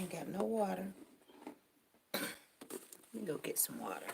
ain't got no water. Let me go get some water.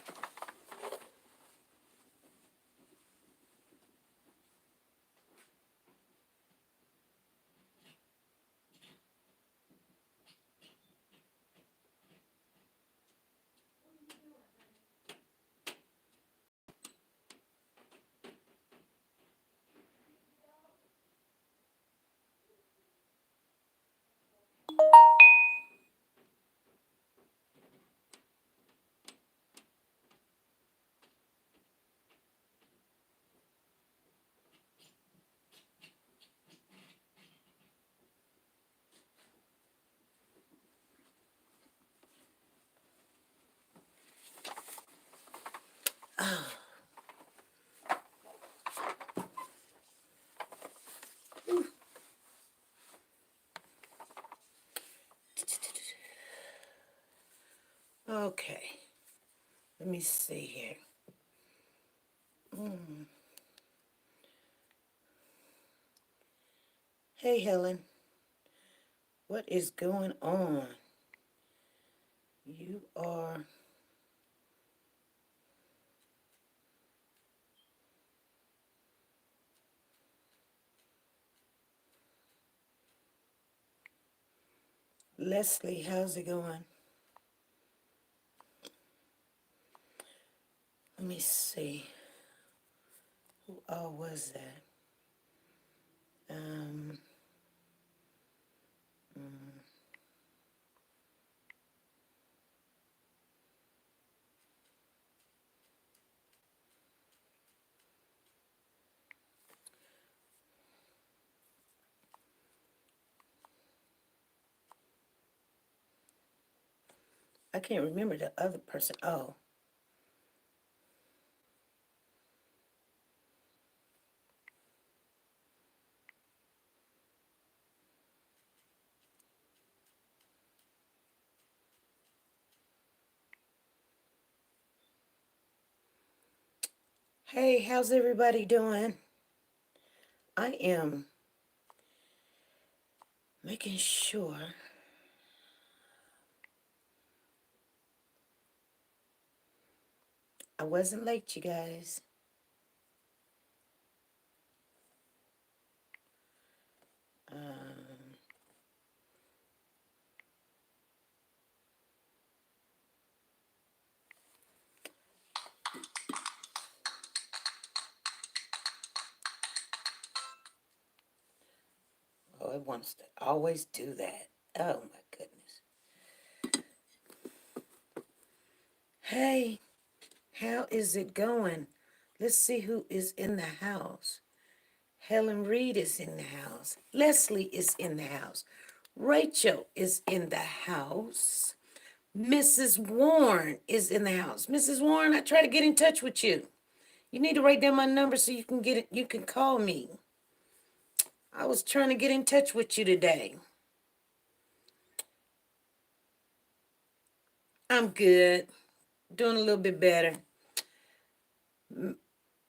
Okay, let me see here. Hey, Helen, what is going on? You are... Leslie, how's it going? Let me see. Who all was that? I can't remember the other person. Oh. Hey, how's everybody doing? I am making sure I wasn't late, you guys. Oh, it wants to always do that. Oh, my goodness. Hey, how is it going? Let's see who is in the house. Helen Reed is in the house. Leslie is in the house. Rachel is in the house. Mrs. Warren is in the house. Mrs. Warren, I try to get in touch with you. You need to write down my number so you can get it. You can call me. I was trying to get in touch with you today. I'm good. Doing a little bit better.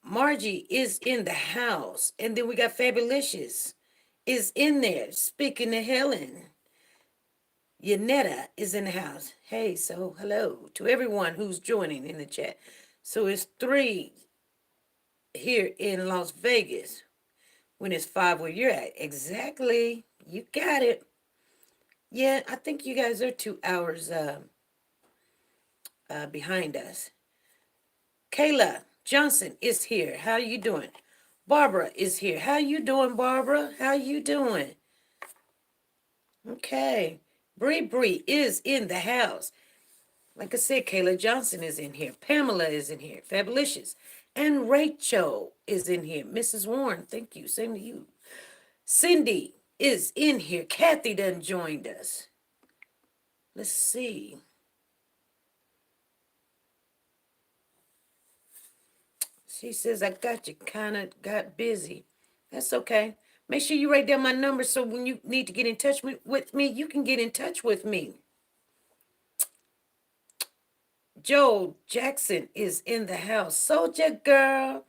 Margie is in the house. And then we got Fabulicious is in there speaking to Helen. Yanetta is in the house. Hey, so hello to everyone who's joining in the chat. So it's 3 here in Las Vegas when it's 5 where you're at. Exactly. You got it. Yeah, I think you guys are 2 hours behind us. Kayla Johnson is here. How you doing? Barbara is here. How you doing, Barbara? How you doing? Okay. Bree is in the house. Like I said, Kayla Johnson is in here. Pamela is in here. Fabulicious. And Rachel is in here. Mrs. Warren, thank you. Same to you. Cindy is in here. Kathy done joined us. Let's see. She says, I got you. Kind of got busy. That's okay. Make sure you write down my number so when you need to get in touch with me, you can get in touch with me. Joe Jackson is in the house. Soldier Girl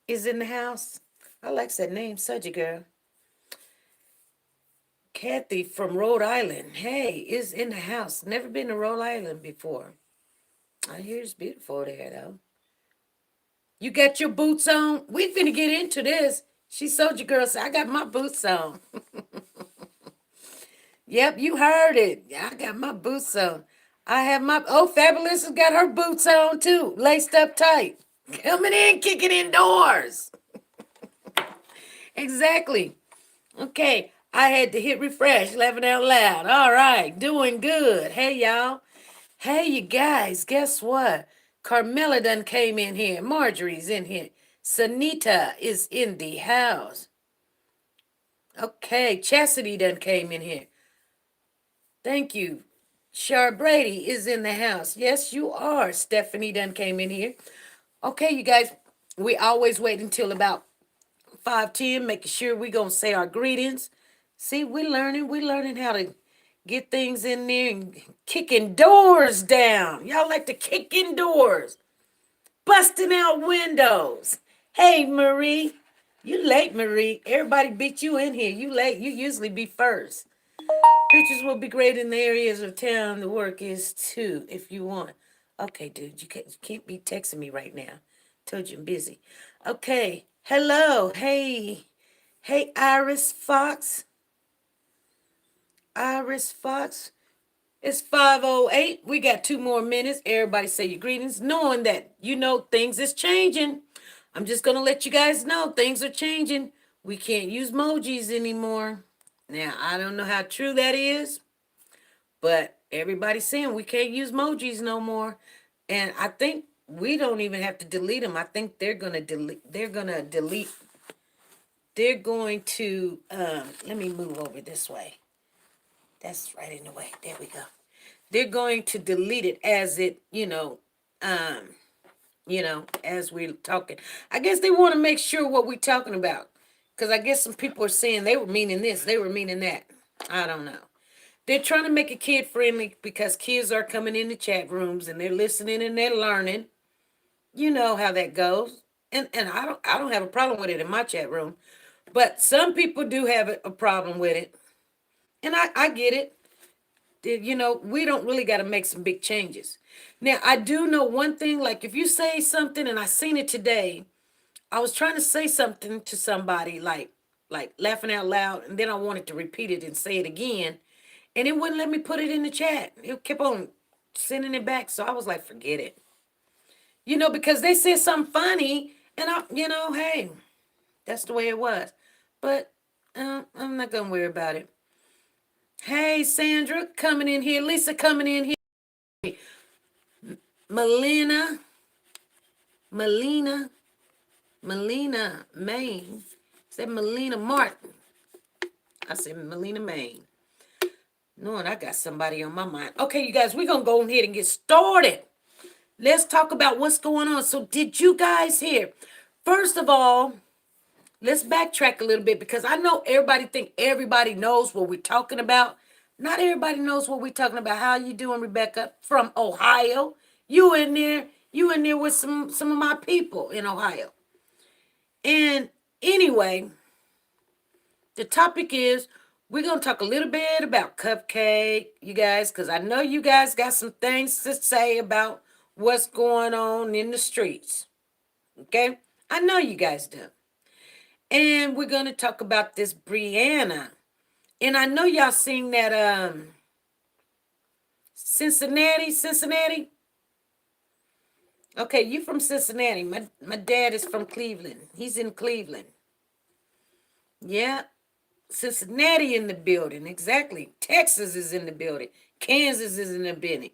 is in the house. I like that name, Soldier Girl. Kathy from Rhode Island. Hey, is in the house. Never been to Rhode Island before. I hear it's beautiful there, though. You got your boots on? We finna get into this. She soldier girl said, I got my boots on. Yep, you heard it. I got my boots on. I have my, oh, Fabulous has got her boots on too, laced up tight. Coming in, kicking indoors. Exactly. Okay, I had to hit refresh, laughing out loud. All right, doing good. Hey, y'all. Hey, you guys, guess what? Carmela done came in here. Marjorie's in here. Sanita is in the house. Okay, Chastity done came in here. Thank you. Char Brady is in the house. Yes, you are. Stephanie done came in here. Okay, you guys, we always wait until about 5:10, making sure we gonna say our greetings. See, we learning how to get things in there and kicking doors down. Y'all like to kick in doors, busting out windows. Hey, Marie, you late, Marie. Everybody beat you in here. You late. You usually be first. Pictures will be great in the areas of town the work is too, if you want. Okay, dude, you can't be texting me right now. Told you I'm busy. Okay, hello, hey, Iris Fox. Iris Fox. It's 5:08. We got 2 more minutes. Everybody say your greetings, knowing that things is changing. I'm just gonna let you guys know things are changing. We can't use emojis anymore. Now, I don't know how true that is, but everybody's saying we can't use emojis no more. And I think we don't even have to delete them. I think they're going to delete. They're going to, let me move over this way. That's right in the way. There we go. They're going to delete it as it, as we're talking. I guess they want to make sure what we're talking about. Because I guess some people are saying they were meaning this, they were meaning that. I don't know. They're trying to make it kid friendly because kids are coming in the chat rooms and they're listening and they're learning. You know how that goes. And I don't have a problem with it in my chat room. But some people do have a problem with it. And I get it. We don't really got to make some big changes. Now, I do know one thing, like if you say something, and I seen it today, I was trying to say something to somebody like laughing out loud, and then I wanted to repeat it and say it again, and it wouldn't let me put it in the chat. It kept on sending it back, so I was like, forget it. Because they said something funny, and hey, that's the way it was. But I'm not gonna worry about it. Hey, Sandra, coming in here. Lisa, coming in here. Melina, Maine. Said Melina Martin. I said Melina Maine. Knowing I got somebody on my mind. Okay, you guys, we're going to go ahead and get started. Let's talk about what's going on. So did you guys hear? First of all, let's backtrack a little bit because I know everybody think everybody knows what we're talking about. Not everybody knows what we're talking about. How you doing, Rebecca, from Ohio? You in there with some of my people in Ohio. And anyway, the topic is we're going to talk a little bit about Cupcake, you guys, because I know you guys got some things to say about what's going on in the streets. Okay? I know you guys do. And we're going to talk about this Brianna. And I know y'all seen that Cincinnati. Okay, you from Cincinnati. My dad is from Cleveland. He's in Cleveland. Yeah. Cincinnati in the building. Exactly. Texas is in the building. Kansas is in the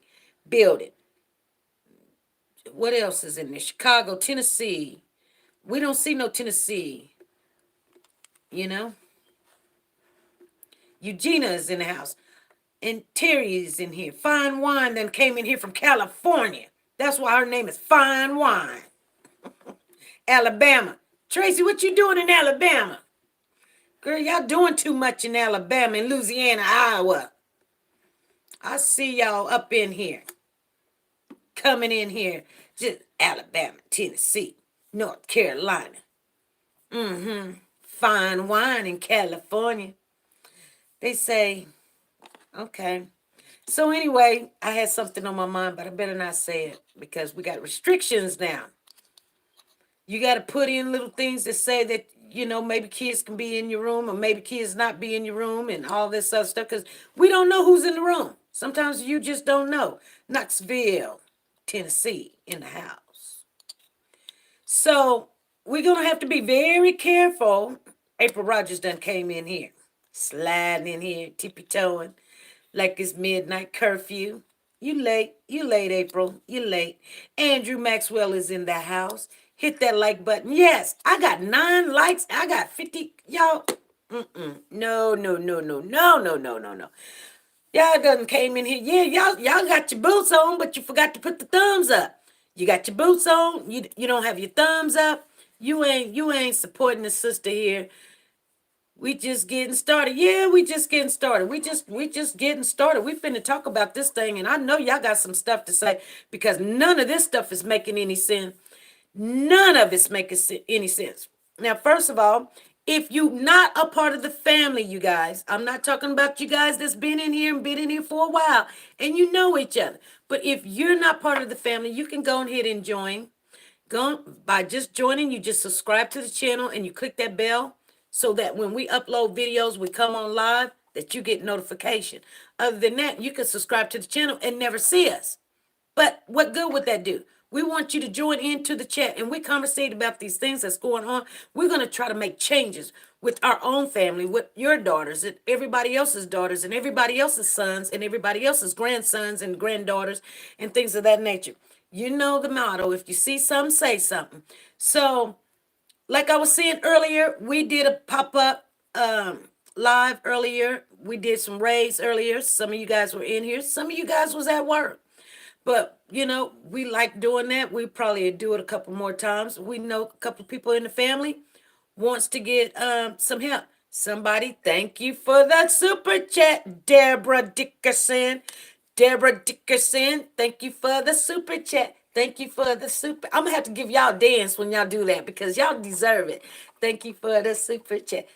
building. What else is in there? Chicago, Tennessee. We don't see no Tennessee. Eugenia is in the house. And Terry is in here. Fine Wine then came in here from California. That's why her name is Fine Wine. Alabama. Tracy, what you doing in Alabama? Girl, y'all doing too much in Alabama and Louisiana, Iowa. I see y'all up in here. Coming in here. Just Alabama, Tennessee, North Carolina. Fine Wine in California. They say, okay. So anyway, I had something on my mind, but I better not say it because we got restrictions now. You got to put in little things that say that, maybe kids can be in your room or maybe kids not be in your room and all this other stuff because we don't know who's in the room. Sometimes you just don't know. Knoxville, Tennessee, in the house. So we're going to have to be very careful. April Rogers done came in here, sliding in here, tippy-toeing like it's midnight curfew. You late, April. You late. Andrew Maxwell is in the house. Hit that like button. Yes, I got 9 likes. I got 50. Y'all, no, no, no, no, no, no, no, no, no. Y'all done came in here. Yeah, y'all got your boots on, but you forgot to put the thumbs up. You got your boots on. You don't have your thumbs up. You ain't supporting the sister here. We just getting started. Yeah, we just getting started. We just getting started. We finna talk about this thing, and I know y'all got some stuff to say because none of this stuff is making any sense. None of it's making any sense. Now, first of all, if you not a part of the family, you guys, I'm not talking about you guys that's been in here and been in here for a while, and you know each other. But if you're not part of the family, you can go ahead and join. Go by just joining, you just subscribe to the channel and you click that bell so that when we upload videos, we come on live, that you get notification. Other than that, you can subscribe to the channel and never see us. But what good would that do? We want you to join into the chat and we conversate about these things that's going on. We're going to try to make changes with our own family, with your daughters and everybody else's daughters and everybody else's sons and everybody else's grandsons and granddaughters and things of that nature. You know the motto. If you see something, say something. So, like I was saying earlier, we did a pop-up live earlier. We did some raids earlier. Some of you guys were in here. Some of you guys was at work. But, we like doing that. We probably do it a couple more times. We know a couple of people in the family wants to get some help. Somebody, thank you for the super chat, Deborah Dickerson. Deborah Dickerson, thank you for the super chat. Thank you for the super. I'm going to have to give y'all a dance when y'all do that because y'all deserve it. Thank you for the super chat.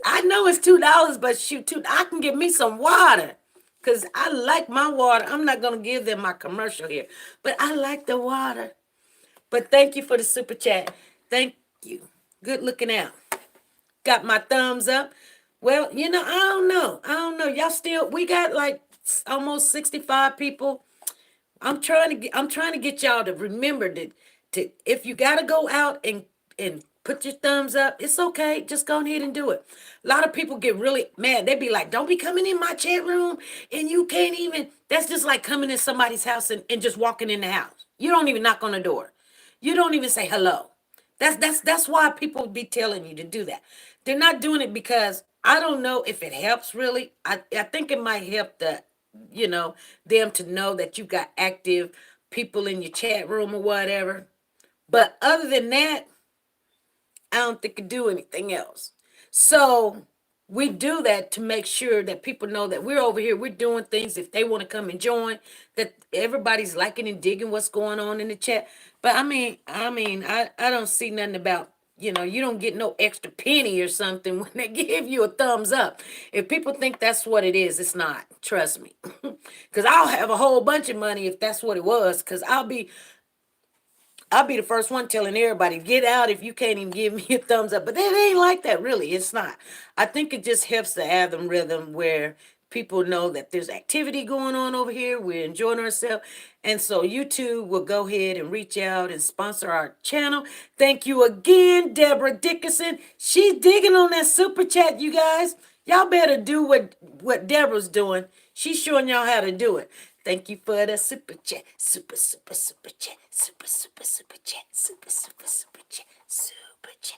I know it's $2, but shoot, I can get me some water. Because I like my water. I'm not going to give them my commercial here. But I like the water. But thank you for the super chat. Thank you. Good looking out. Got my thumbs up. Well, I don't know. Y'all still, we got like almost 65 people. I'm trying to get y'all to remember that if you gotta go out and put your thumbs up, it's okay. Just go ahead and do it. A lot of people get really mad. They be like, don't be coming in my chat room and you can't even. That's just like coming in somebody's house and just walking in the house. You don't even knock on the door. You don't even say hello. That's why people be telling you to do that. They're not doing it because I don't know if it helps really. I think it might help them to know that you got active people in your chat room or whatever. But other than that, I don't think it do anything else. So we do that to make sure that people know that we're over here, we're doing things. If they want to come and join, that everybody's liking and digging what's going on in the chat. But I don't see nothing about, you don't get no extra penny or something when they give you a thumbs up. If people think that's what it is, it's not. Trust me. Because I'll have a whole bunch of money if that's what it was. Because I'll be the first one telling everybody, get out if you can't even give me a thumbs up. But it ain't like that, really. It's not. I think it just helps the algorithm where people know that there's activity going on over here. We're enjoying ourselves. And so YouTube will go ahead and reach out and sponsor our channel. Thank you again, Deborah Dickerson. She's digging on that super chat, you guys. Y'all better do what Deborah's doing. She's showing y'all how to do it. Thank you for the super chat. Super chat. Super chat. Super chat. Super chat.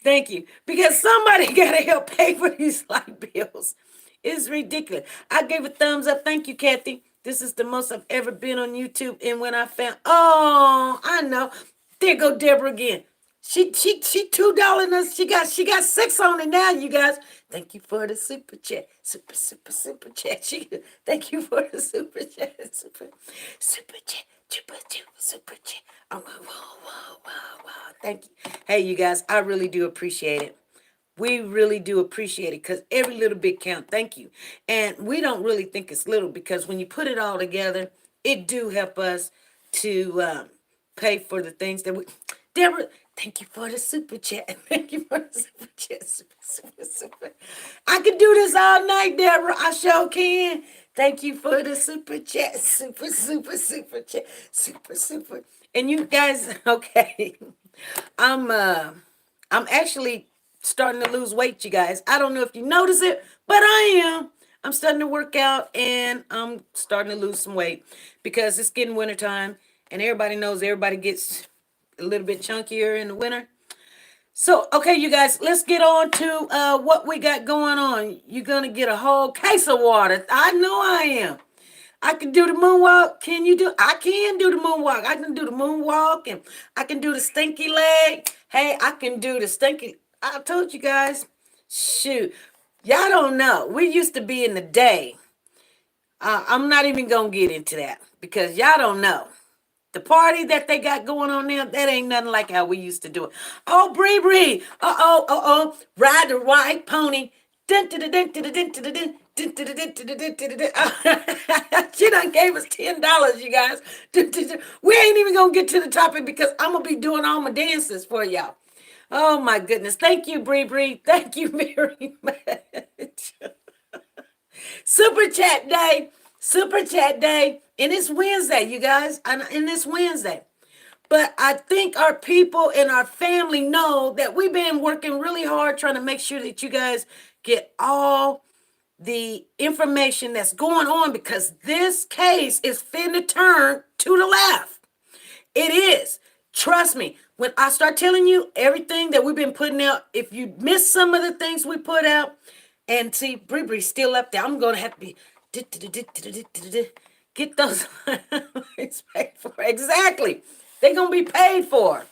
Thank you. Because somebody got to help pay for these light bills. It's ridiculous. I gave a thumbs up. Thank you, Kathy. This is the most I've ever been on YouTube. And when I found, I know. There go Deborah again. She $2. She got 6 on it now, you guys. Thank you for the super chat. Super chat. Thank you for the super chat. Super chat. Super chat. Oh, wow. Thank you. Hey, you guys, I really do appreciate it. We really do appreciate it because every little bit count. Thank you. And we don't really think it's little because when you put it all together, it do help us to pay for the things that we. Deborah, thank you for the super chat. Thank you for the super chat. Super. I can do this all night, Deborah. I sure can. Thank you for the super chat. Super chat. Super. And you guys, okay. I'm uh I'm actually starting to lose weight, you guys. I don't know if you notice it, but I am. I'm starting to work out and I'm starting to lose some weight because it's getting wintertime and everybody knows everybody gets a little bit chunkier in the winter. So, okay, you guys, let's get on to what we got going on. You're going to get a whole case of water. I know I am. I can do the moonwalk. Can you do? I can do the moonwalk. I can do the moonwalk and I can do the stinky leg. Hey, I can do the stinky. I told you guys. Shoot. Y'all don't know. We used to be in the day. I'm not even going to get into that because y'all don't know. The party that they got going on now, that ain't nothing like how we used to do it. Oh, Bree. Ride the white pony. Dun, dun, dun, dun, dun, dun, dun, dun, dun. She done gave us $10, you guys. We ain't even gonna get to the topic because I'm gonna be doing all my dances for y'all. Oh my goodness. Thank you, Bree. Thank you very much. Super chat day. Super chat day. And it's Wednesday, you guys. And it's Wednesday. But I think our people and our family know that we've been working really hard trying to make sure that you guys get all the information that's going on because this case is finna turn to the left. It is. Trust me. When I start telling you everything that we've been putting out, if you miss some of the things we put out, and see, Bree's still up there, I'm going to have to be get those paid for. Exactly. They're going to be paid for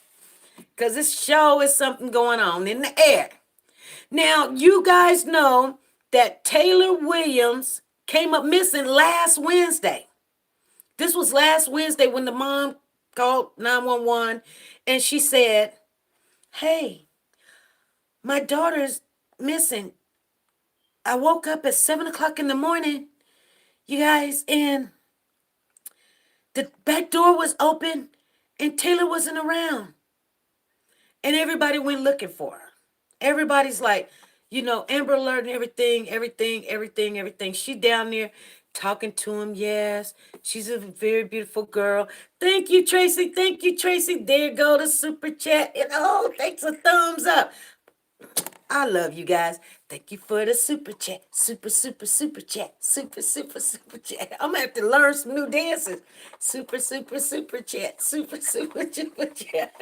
because this show is something going on in the air. Now, you guys know that Taylor Williams came up missing last Wednesday. This was last Wednesday when the mom called 911 and she said, hey, my daughter's missing. I woke up at 7 o'clock in the morning, you guys, and the back door was open and Taylor wasn't around. And everybody went looking for her. Everybody's like, Amber Alert and everything. She down there talking to him. Yes, she's a very beautiful girl. Thank you, Tracy. There go the super chat. And thanks a thumbs up. I love you guys. Thank you for the super chat. Super chat. Super chat. I'm gonna have to learn some new dances. Super chat. Super chat.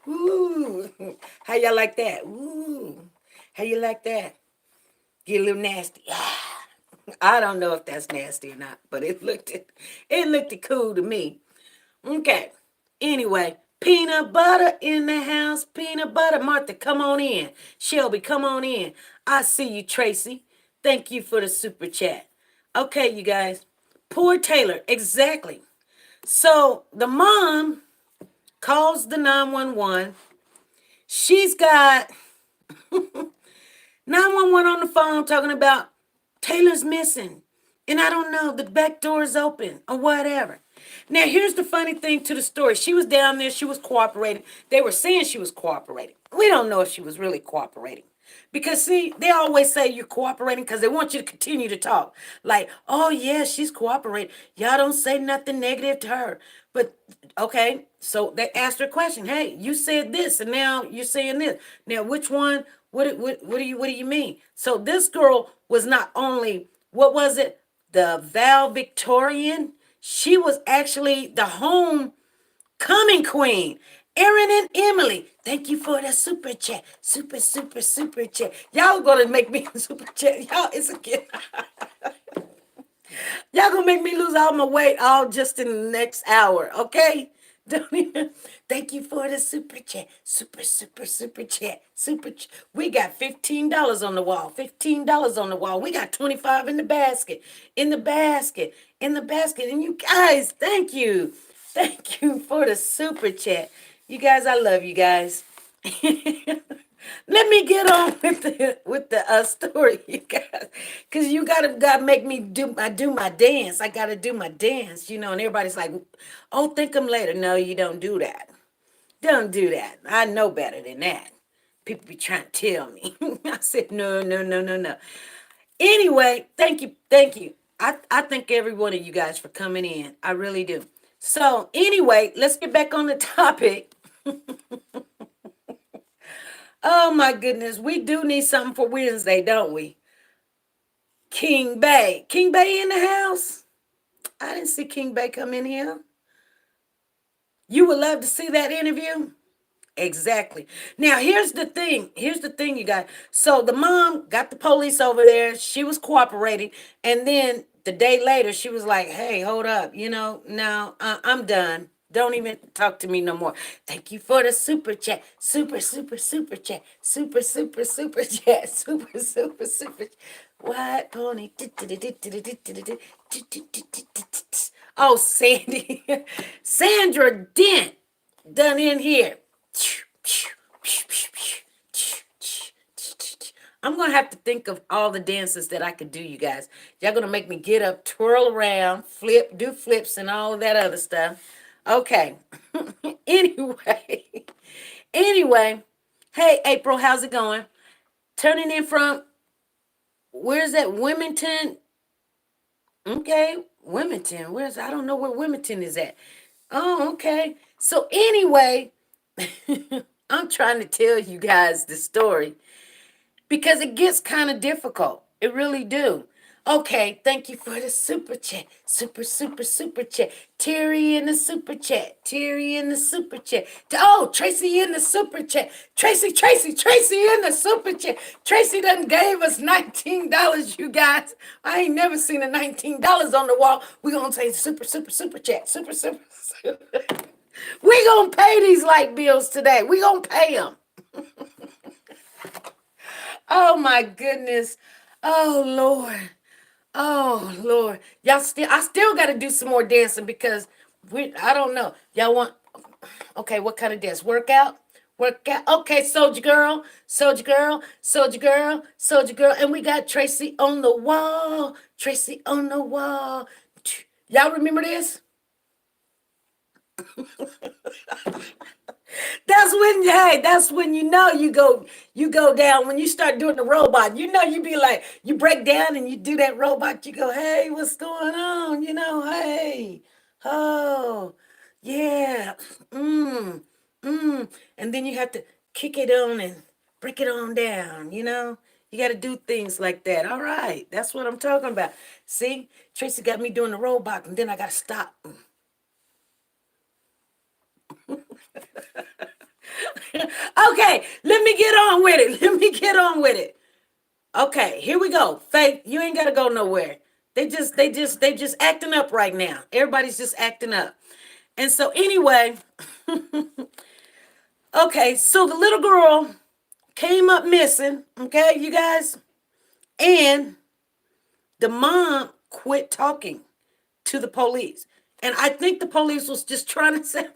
Ooh, how y'all like that? Ooh, how you like that? Get a little nasty. I don't know if that's nasty or not, but it looked cool to me. Okay. Anyway, peanut butter in the house. Peanut butter. Martha, come on in. Shelby, come on in. I see you, Tracy. Thank you for the super chat. Okay, you guys. Poor Taylor. Exactly. So the mom calls the 911. She's got 911 on the phone talking about Taylor's missing. And I don't know, the back door is open or whatever. Now, here's the funny thing to the story. She was down there. She was cooperating. They were saying she was cooperating. We don't know if she was really cooperating. Because, see, they always say you're cooperating because they want you to continue to talk. Like, oh, yeah, she's cooperating. Y'all don't say nothing negative to her. But, okay, so they asked her a question. Hey, you said this, and now you're saying this. Now, which one, what do you mean? So this girl was not only, what was it, the valedictorian? She was actually the homecoming queen. Erin and Emily, thank you for the super chat. Super chat. Y'all gonna make me super chat. Y'all, it's a kid. Y'all gonna make me lose all my weight all just in the next hour, okay? Don't even. Thank you for the super chat. Super chat. We got $15 on the wall. $15 on the wall. We got 25 in the basket. In the basket. And you guys, thank you. Thank you for the super chat. You guys, I love you guys. Let let me get on with the story, you guys, because you gotta make me do my dance. I gotta do my dance, you know. And everybody's like, "Oh, thank them later." No, you don't do that. Don't do that. I know better than that. People be trying to tell me. I said, no, no, no, no, no. Anyway, thank you, thank you. I thank every one of you guys for coming in. I really do. So anyway, let's get back on the topic. Oh my goodness, we do need something for Wednesday, don't we? King Bay. King Bay in the house? I didn't see King Bay come in here. You would love to see that interview? Exactly. Now, here's the thing. Here's the thing, you guys. So the mom got the police over there. She was cooperating. And then the day later, she was like, hey, hold up. You know, now I'm done. Don't even talk to me no more. Thank you for the super chat. Super, super, super chat. Super, super, super chat. Super, super, super. White pony. Oh, Sandy. Sandra Dent done in here. I'm going to have to think of all the dances that I could do, you guys. Y'all going to make me get up, twirl around, flip, do flips, and all that other stuff. Okay. Anyway. Anyway. Hey, April, how's it going? Turning in from, where's that, Wilmington? Okay, Wilmington. I don't know where Wilmington is at. Oh, okay. So anyway, I'm trying to tell you guys the story because it gets kind of difficult. It really do. Okay, thank you for the super chat. Super, super, super chat. Terry in the super chat. Terry in the super chat. Oh, Tracy in the super chat. Tracy in the super chat. Tracy done gave us $19, you guys. I ain't never seen a $19 on the wall. We gonna say super, super, super chat. Super, super, super. We gonna pay these light bills today. We gonna pay them. Oh my goodness. Oh Lord. Oh Lord. I still gotta do some more dancing because I don't know. Y'all want okay, what kind of dance? Workout? Workout. Okay, soldier girl, soldier girl, soldier girl, soldier girl. And we got Tracy on the wall. Tracy on the wall. Y'all remember this? That's when you go down when you start doing the robot. You know, you be like, you break down and you do that robot, you go, hey, what's going on? You know, hey, oh, yeah, mm, and then you have to kick it on and break it on down, you know? You got to do things like that. All right, that's what I'm talking about. See, Tracy got me doing the robot, and then I got to stop. Okay, let me get on with it. Let me get on with it. Okay, here we go. Faith, you ain't gotta go nowhere. They just acting up right now. Everybody's just acting up. And so anyway, okay, so the little girl came up missing, okay, you guys, and the mom quit talking to the police. And I think the police was just trying to say,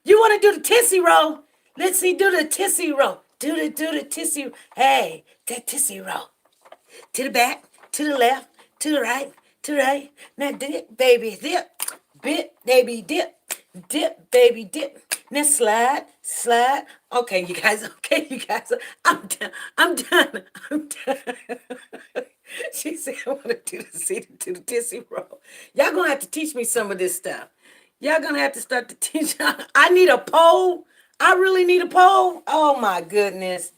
you want to do the tissy roll? Let's see, do the tissy roll. Do the tissy. Hey, that tissy roll. To the back, to the left, to the right, to the right. Now dip, baby, dip. Bit, baby, dip. Dip, baby, dip. Now slide, slide. Okay, you guys. Okay, you guys. I'm done. I'm done. I'm done. She said, I want to do the tissy roll. Y'all gonna have to teach me some of this stuff. Y'all gonna have to start to teach. I need a pole. I really need a pole. Oh my goodness.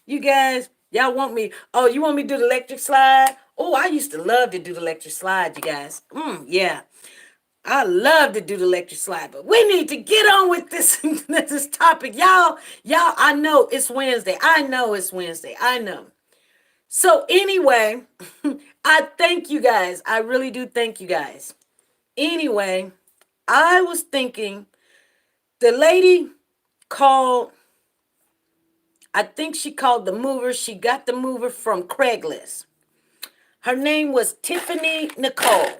You guys, y'all want me? Oh, you want me to do the electric slide? Oh, I used to love to do the electric slide, you guys. Yeah. I love to do the electric slide, but we need to get on with this this topic. Y'all, I know it's Wednesday. I know it's Wednesday. I know. So anyway, I thank you guys. I really do thank you guys. Anyway, I was thinking the lady called, I think she called the mover. She got the mover from Craigslist. Her name was Tiffany Nicole.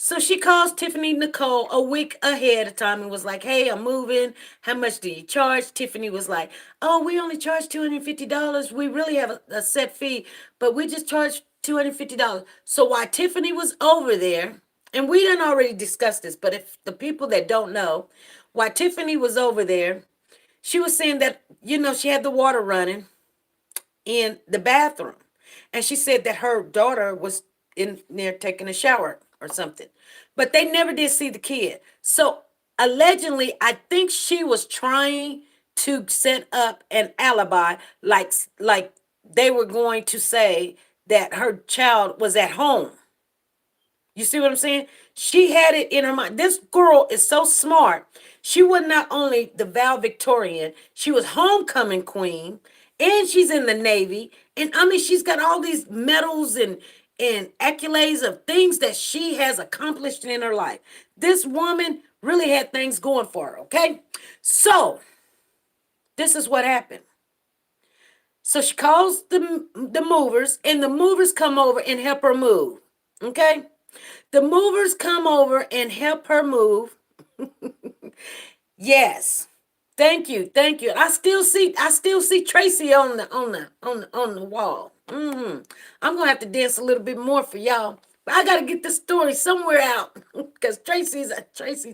So she calls Tiffany Nicole a week ahead of time and was like, hey, I'm moving. How much do you charge? Tiffany was like, oh, we only charge $250. We really have a set fee, but we just charge $250. So while Tiffany was over there, and we done already discussed this, but if the people that don't know, while Tiffany was over there, she was saying that, she had the water running in the bathroom. And she said that her daughter was in there taking a shower or something. But they never did see the kid. So allegedly, I think she was trying to set up an alibi, like they were going to say that her child was at home. You see what I'm saying? She had it in her mind. This girl is so smart. She was not only the valedictorian, she was homecoming queen, and she's in the Navy. And I mean, she's got all these medals and accolades of things that she has accomplished in her life. This woman really had things going for her, okay? So, this is what happened. So she calls the movers, and the movers come over and help her move. Okay? The movers come over and help her move. Yes. Thank you. Thank you. I still see Tracy on the wall. I'm gonna have to dance a little bit more for y'all. But I gotta get this story somewhere out. Because Tracy,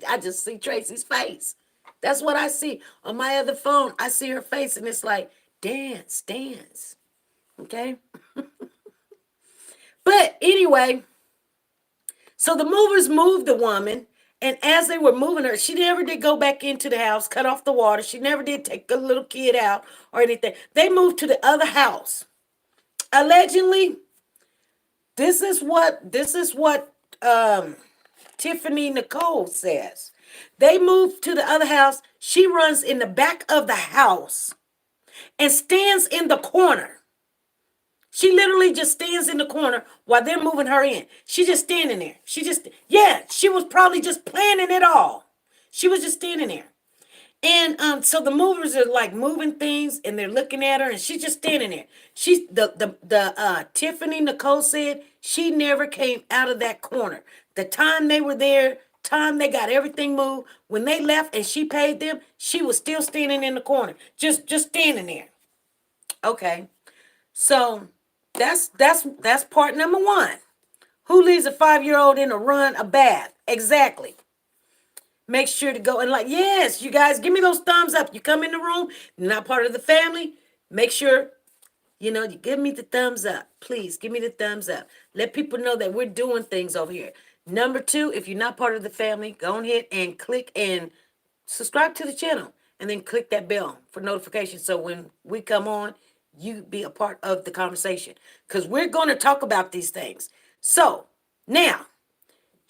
I just see Tracy's face. That's what I see. On my other phone, I see her face and it's like, dance, dance. Okay? But anyway, so the movers moved the woman, and as they were moving her, she never did go back into the house, cut off the water. She never did take the little kid out or anything. They moved to the other house. Allegedly, this is what Tiffany Nicole says. They moved to the other house. She runs in the back of the house and stands in the corner. She literally just stands in the corner while they're moving her in. She's just standing there. She was probably just planning it all. She was just standing there. And so the movers are like moving things and they're looking at her and she's just standing there. She's the Tiffany Nicole said she never came out of that corner. The time they were there, time they got everything moved, when they left and she paid them, she was still standing in the corner. Just standing there. Okay. So that's part number one. Who leaves a 5-year-old in a bath? Exactly. Make sure to go and yes, you guys, give me those thumbs up. You come in the room, you're not part of the family. Make sure, you give me the thumbs up. Please give me the thumbs up. Let people know that we're doing things over here. Number two, if you're not part of the family, go ahead and click and subscribe to the channel. And then click that bell for notifications. So when we come on, you be a part of the conversation. Because we're going to talk about these things. So now,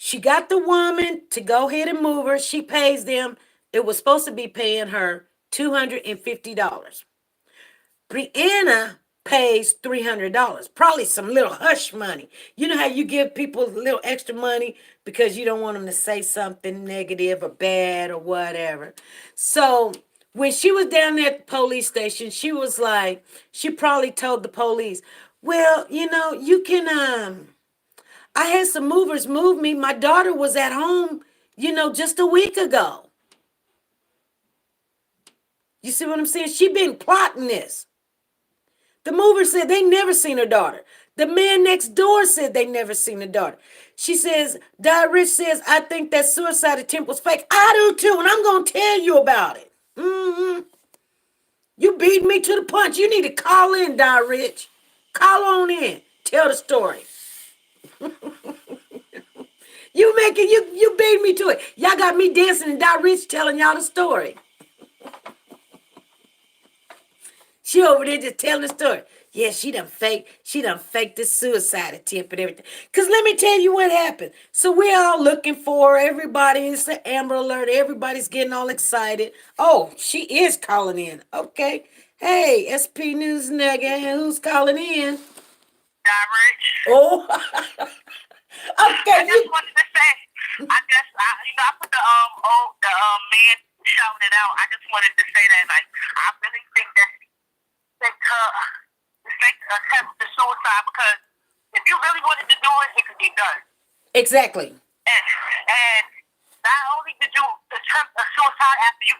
she got the woman to go ahead and move her. She pays them. It was supposed to be paying her $250. Brianna pays $300. Probably some little hush money. You know how you give people a little extra money because you don't want them to say something negative or bad or whatever. So when she was down there at the police station, she was like, she probably told the police, well, you can, I had some movers move me. My daughter was at home, just a week ago. You see what I'm saying? She been plotting this. The mover said they never seen her daughter. The man next door said they never seen her daughter. She says, Di Rich says, I think that suicide attempt was fake. I do too, and I'm going to tell you about it. You beat me to the punch. You need to call in, Di Rich. Call on in. Tell the story. You beat me to it. Y'all got me dancing and Di Rich telling y'all the story. She over there just telling the story. Yeah, she done faked this suicide attempt and everything. Because let me tell you what happened. So we're all looking for her. Everybody, it's an Amber Alert. Everybody's getting all excited. Oh, she is calling in. Okay. Hey, SP News Nugget. Who's calling in? Rich. Oh. Okay. I just wanted to say, I put the man shouting it out. I just wanted to say that, I really think that attempt to suicide because if you really wanted to do it, it could be done. Exactly. And not only did you attempt a suicide after you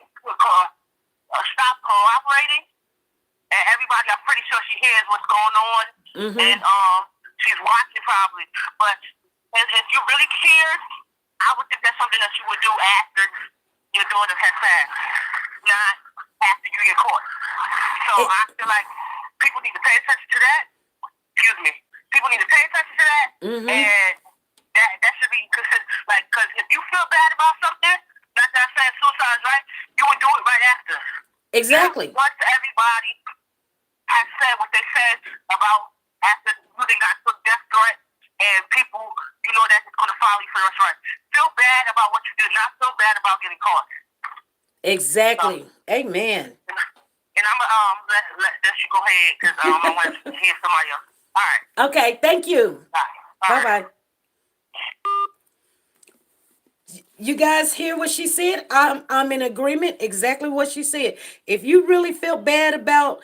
stop cooperating, and everybody, I'm pretty sure she hears what's going on, and she's watching probably. But if you really cared, I would think that's something that you would do after your daughter has passed, not after you get caught. So I feel like people need to pay attention to that. Excuse me. People need to pay attention to that, and that should be considered. Like, because if you feel bad about something, like I said, suicide, right? You would do it right after. Exactly. Once everybody has said what they said about after you then got took death threat, and people, you know that it's going to follow you for the rest of life. Feel bad about what you did, not feel bad about getting caught. Exactly. Amen. And I'm let you go ahead because I want to hear somebody else. All right. Okay. Thank you. Bye. Bye. You guys hear what she said? I'm in agreement. Exactly what she said. If you really feel bad about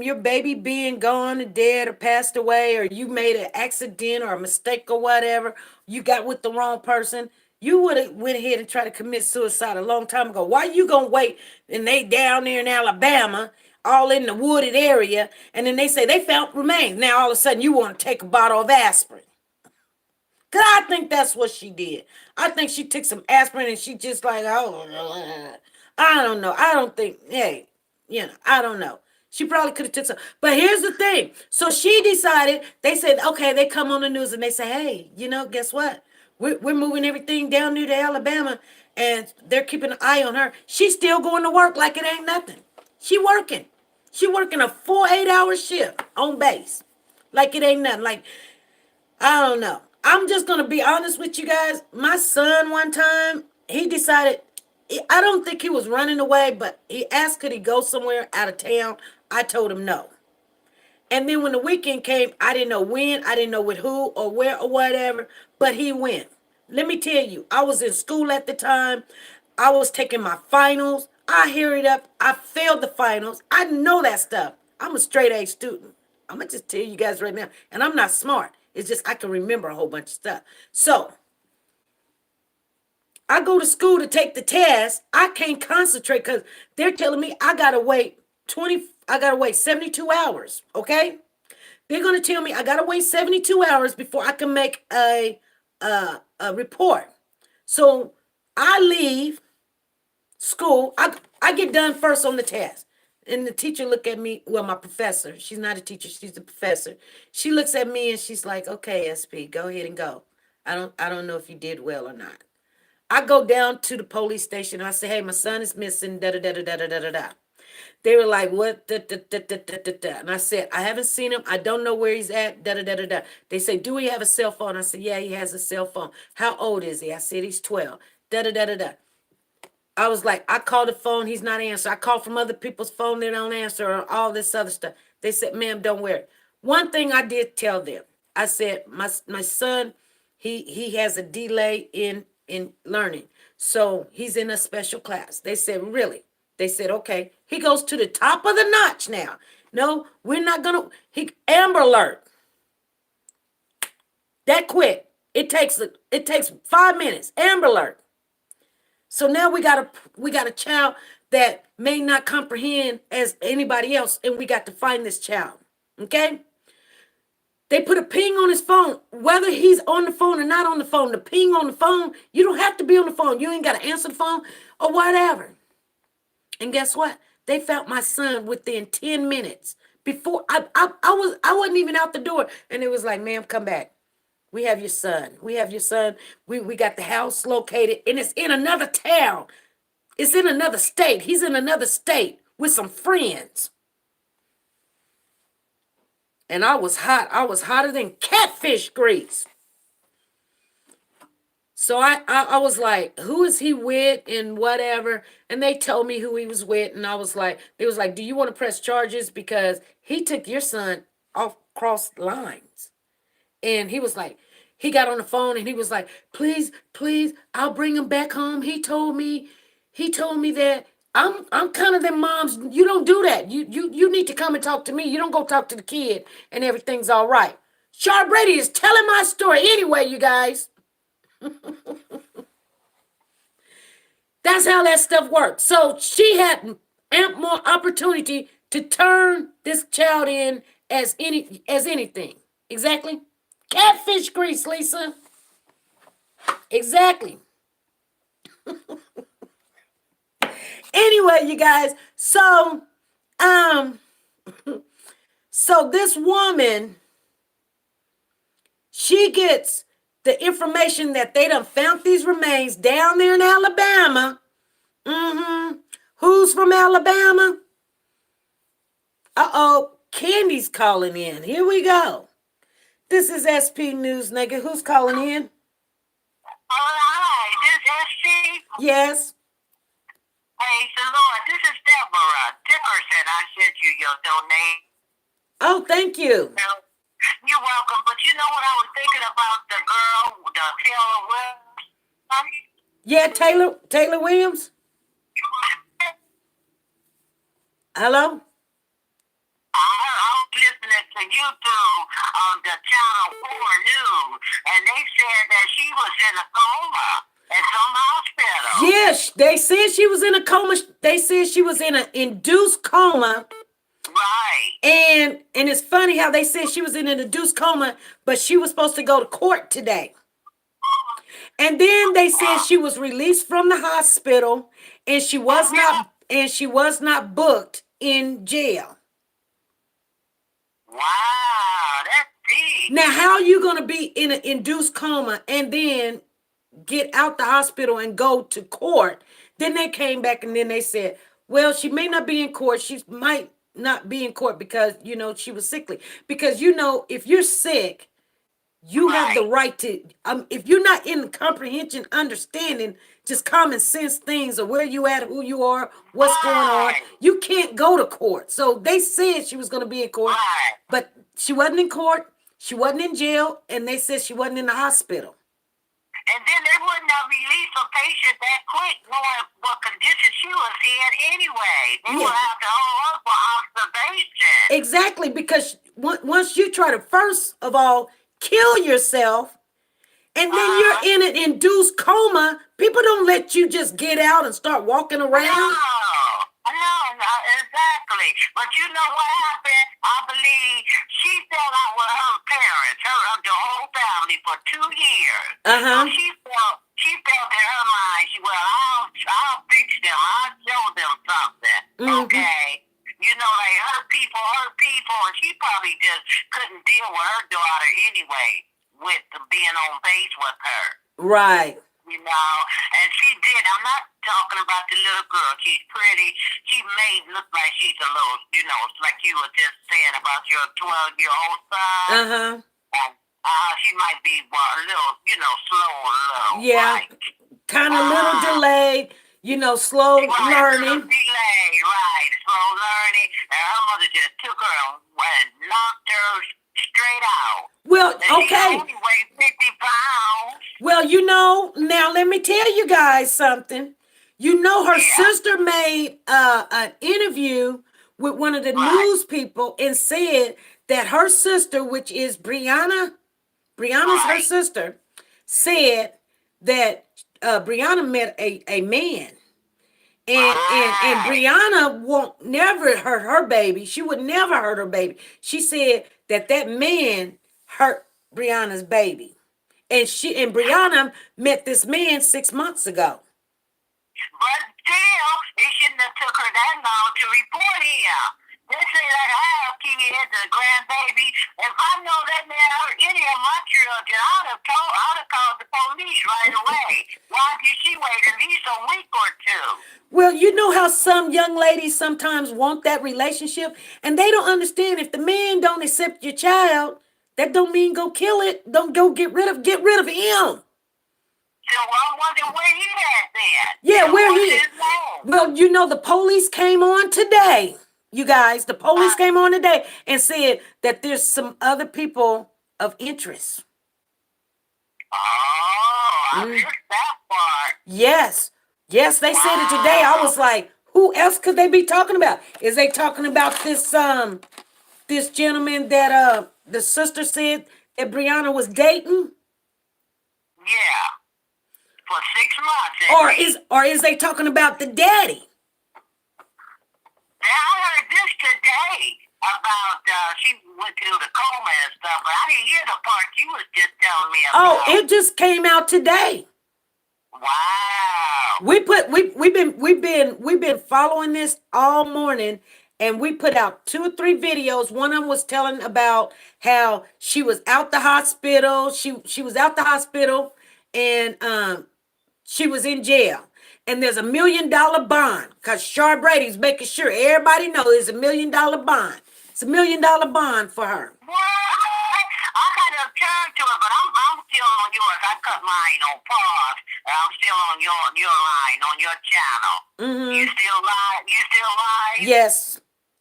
your baby being gone or dead or passed away, or you made an accident or a mistake or whatever, you got with the wrong person, you would have went ahead and tried to commit suicide a long time ago. Why you gonna wait? And they down there in Alabama, all in the wooded area, and then they say they found remains. Now all of a sudden you want to take a bottle of aspirin. Cause I think that's what she did. I think she took some aspirin and she just like, oh, I don't know. I don't think, hey, I don't know. She probably could have took some. But here's the thing. So she decided, they said, okay, they come on the news and they say, hey, guess what? We're moving everything down near to Alabama and they're keeping an eye on her. She's still going to work like it ain't nothing. She working. She working a full 8-hour shift on base. Like it ain't nothing. Like, I don't know. I'm just going to be honest with you guys. My son one time, he decided, I don't think he was running away, but he asked could he go somewhere out of town. I told him no. And then when the weekend came, I didn't know when, I didn't know with who or where or whatever, but he went. Let me tell you, I was in school at the time. I was taking my finals. I hurried up. I failed the finals. I know that stuff. I'm a straight A student. I'm going to just tell you guys right now. And I'm not smart. It's just I can remember a whole bunch of stuff. So I go to school to take the test. I can't concentrate because they're telling me I gotta wait 72 hours. Okay? They're gonna tell me I gotta wait 72 hours before I can make a report. So I leave school. I get done first on the test. And the teacher look at me, well, my professor, she's not a teacher, she's a professor. She looks at me and she's like, okay, SP, go ahead and go. I don't know if you did well or not. I go down to the police station and I say, hey, my son is missing, da da da da da da da da. They were like, what? Da, da, da, da, da, da, da. And I said, I haven't seen him. I don't know where he's at. Da, da, da, da, da. They say, do he have a cell phone? I said, yeah, he has a cell phone. How old is he? I said, he's 12. Da, da, da, da, da. I was like, I called the phone, he's not answering. I called from other people's phone, they don't answer, or all this other stuff. They said, ma'am, don't worry. One thing I did tell them, I said, my son, he has a delay in learning. So he's in a special class. They said, really? They said, okay. He goes to the top of the notch now. No, we're not gonna, Amber Alert. That quick. It takes 5 minutes. Amber Alert. So now we got a child that may not comprehend as anybody else, and we got to find this child. Okay? They put a ping on his phone, whether he's on the phone or not on the phone. The ping on the phone, you don't have to be on the phone. You ain't got to answer the phone or whatever. And guess what? They found my son within 10 minutes before I wasn't even out the door, and it was like, ma'am, come back. We have your son. We have your son. We got the house located, and it's in another town. It's in another state. He's in another state with some friends. And I was hot. I was hotter than catfish grease. So I was like, who is he with and whatever? And they told me who he was with. And I was like, they was like, do you want to press charges? Because he took your son off cross lines. And he was like, he got on the phone and he was like, please, I'll bring him back home. He told me that I'm kind of them moms. You don't do that. You need to come and talk to me. You don't go talk to the kid and everything's all right. Char Brady is telling my story anyway, you guys. That's how that stuff works. So she had more opportunity to turn this child in as anything. Exactly. Catfish grease, Lisa. Exactly. Anyway, you guys, um so this woman, she gets the information that they done found these remains down there in Alabama. Who's from Alabama? Uh-oh, Candy's calling in. Here we go. This is SP News, nigga. Who's calling in? All right, this is SC. Yes. Praise the Lord. This is Deborah Dickerson. I sent you your donation. Oh, thank you. You're welcome. But you know what I was thinking about the girl, the Taylor Williams? Yeah, Taylor Williams? Hello? I was listening to YouTube on the Channel 4 News, and they said that she was in a coma at some hospital. Yes, they said she was in a coma. They said she was in an induced coma. Right. And it's funny how they said she was in an induced coma, but she was supposed to go to court today. And then they said she was released from the hospital, and she was not booked in jail. Wow, that's deep. Now, how are you going to be in an induced coma and then get out the hospital and go to court? Then they came back and then they said, well, she may not be in court. She might not be in court because, she was sickly. Because, if you're sick, you have the right to, if you're not in comprehension, understanding, just common sense things of where you at, who you are, what's going on, you can't go to court. So they said she was going to be in court, but she wasn't in court, she wasn't in jail, and they said she wasn't in the hospital. And then they wouldn't have released a patient that quick, knowing what condition she was in anyway. They would have to hold her for observation. Exactly, because once you try to, first of all, kill yourself, and then you're in an induced coma, people don't let you just get out and start walking around. No, exactly. But you know what happened? I believe she fell out with her parents, the whole family, for 2 years. So she felt in her mind, I'll fix them. I'll show them something. Okay. Like her people, and she probably just couldn't deal with her daughter anyway, with being on base with her. Right. And she did. I'm not talking about the little girl. She's pretty. She may look like she's a little, like you were just saying about your 12-year-old son. She might be a little, slow a little. Yeah. Kind of little delayed, slow learning. Slow learning. And her mother just took her and knocked her straight out. Well, and okay. She only weighed 50 pounds. Well, now let me tell you guys something. Her sister made an interview with one of the news people and said that her sister, which is Brianna's her sister, said that Brianna met a man. And Brianna won't never hurt her baby. She would never hurt her baby. She said that man hurt Brianna's baby. And Brianna met this man 6 months ago. But still, it shouldn't have took her that long to report him. They say that I have kids, a grandbaby. If I know that man hurt any of my children, I'd have called the police right away. Why did she wait at least a week or two? Well, you know how some young ladies sometimes want that relationship, and they don't understand if the man don't accept your child, that don't mean go kill it. Don't go get rid of him. So I wonder where he at then. Yeah, where he is. Well, the police came on today. You guys, the police came on today and said that there's some other people of interest. Oh, I missed that part. Yes, they said it today. I was like, who else could they be talking about? Is they talking about this gentleman that the sister said that Brianna was dating? Yeah. for 6 months. Or is they talking about the daddy? Yeah, I heard this today about she went through the coma and stuff, but I didn't hear the part you was just telling me about. Oh, it just came out today. Wow. We've been following this all morning, and we put out 2 or 3 videos. One of them was telling about how she was out the hospital. She was out the hospital, and she was in jail. And there's $1 million bond because Char Brady's making sure everybody knows it's $1 million bond. It's $1 million bond for her. What? I got to turn to it, but I'm still on yours. I cut mine on pause. I'm still on your line, on your channel. Mm-hmm. You still live? Yes.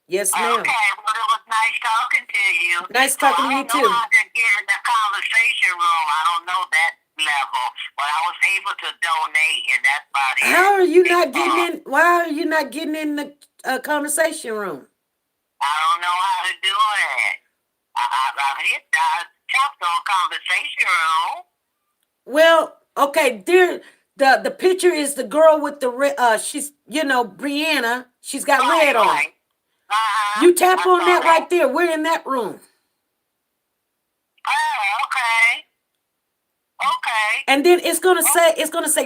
Yes, ma'am. Okay, well, it was nice talking to you. Nice talking to you, too. I don't know how to get in the conversation room. I don't know that level, but I was able to donate, and that's about it. How are you not getting in? Why are you not getting in the conversation room? I don't know how to do it. I've hit tapped on conversation room. Well, okay, there. The picture is the girl with the red. She's Brianna. She's got red on. Right. You tap on that right there. We're in that room. Oh, okay. Okay. And then it's gonna say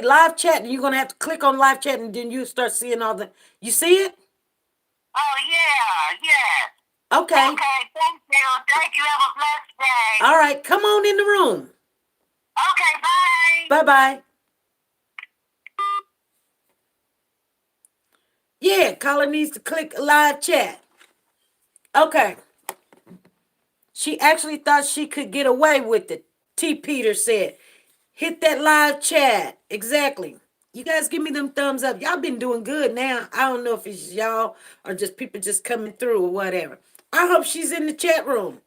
live chat, and you're gonna have to click on live chat, and then you start seeing all the. You see it? Oh yeah. Okay. Okay. Thank you. Thank you. Have a blessed day. All right. Come on in the room. Okay. Bye. Bye bye. Yeah, caller needs to click live chat. Okay. She actually thought she could get away with it. T. Peter said, hit that live chat. Exactly. You guys give me them thumbs up. Y'all been doing good now. I don't know if it's y'all or just people just coming through or whatever. I hope she's in the chat room.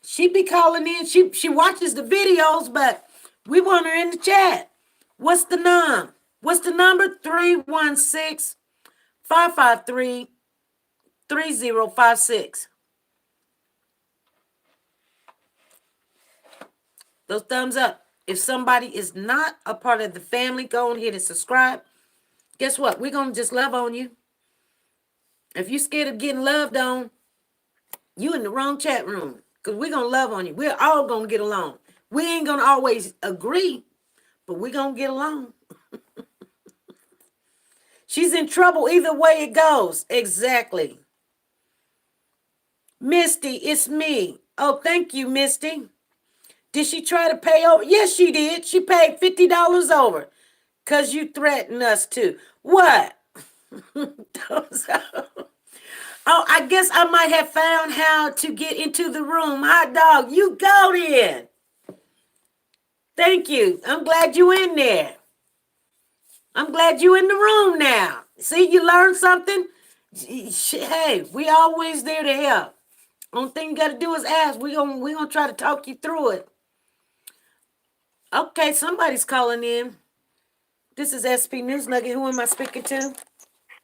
She be calling in. She watches the videos, but we want her in the chat. What's the number? 316-553-3056. Those thumbs up. If somebody is not a part of the family, go on ahead and subscribe. Guess what? We're going to just love on you. If you're scared of getting loved on, you in the wrong chat room. Because we're going to love on you. We're all going to get along. We ain't going to always agree, but we're going to get along. She's in trouble either way it goes. Exactly. Misty, it's me. Oh, thank you, Misty. Did she try to pay over? Yes, she did. She paid $50 over because you threatened us to. What? Oh, I guess I might have found how to get into the room. Hot dog, you go then. Thank you. I'm glad you in there. I'm glad you in the room now. See, you learned something. Hey, we always there to help. Only thing you got to do is ask. We're gonna try to talk you through it. Okay, somebody's calling in. This is SP News Nugget. Who am I speaking to?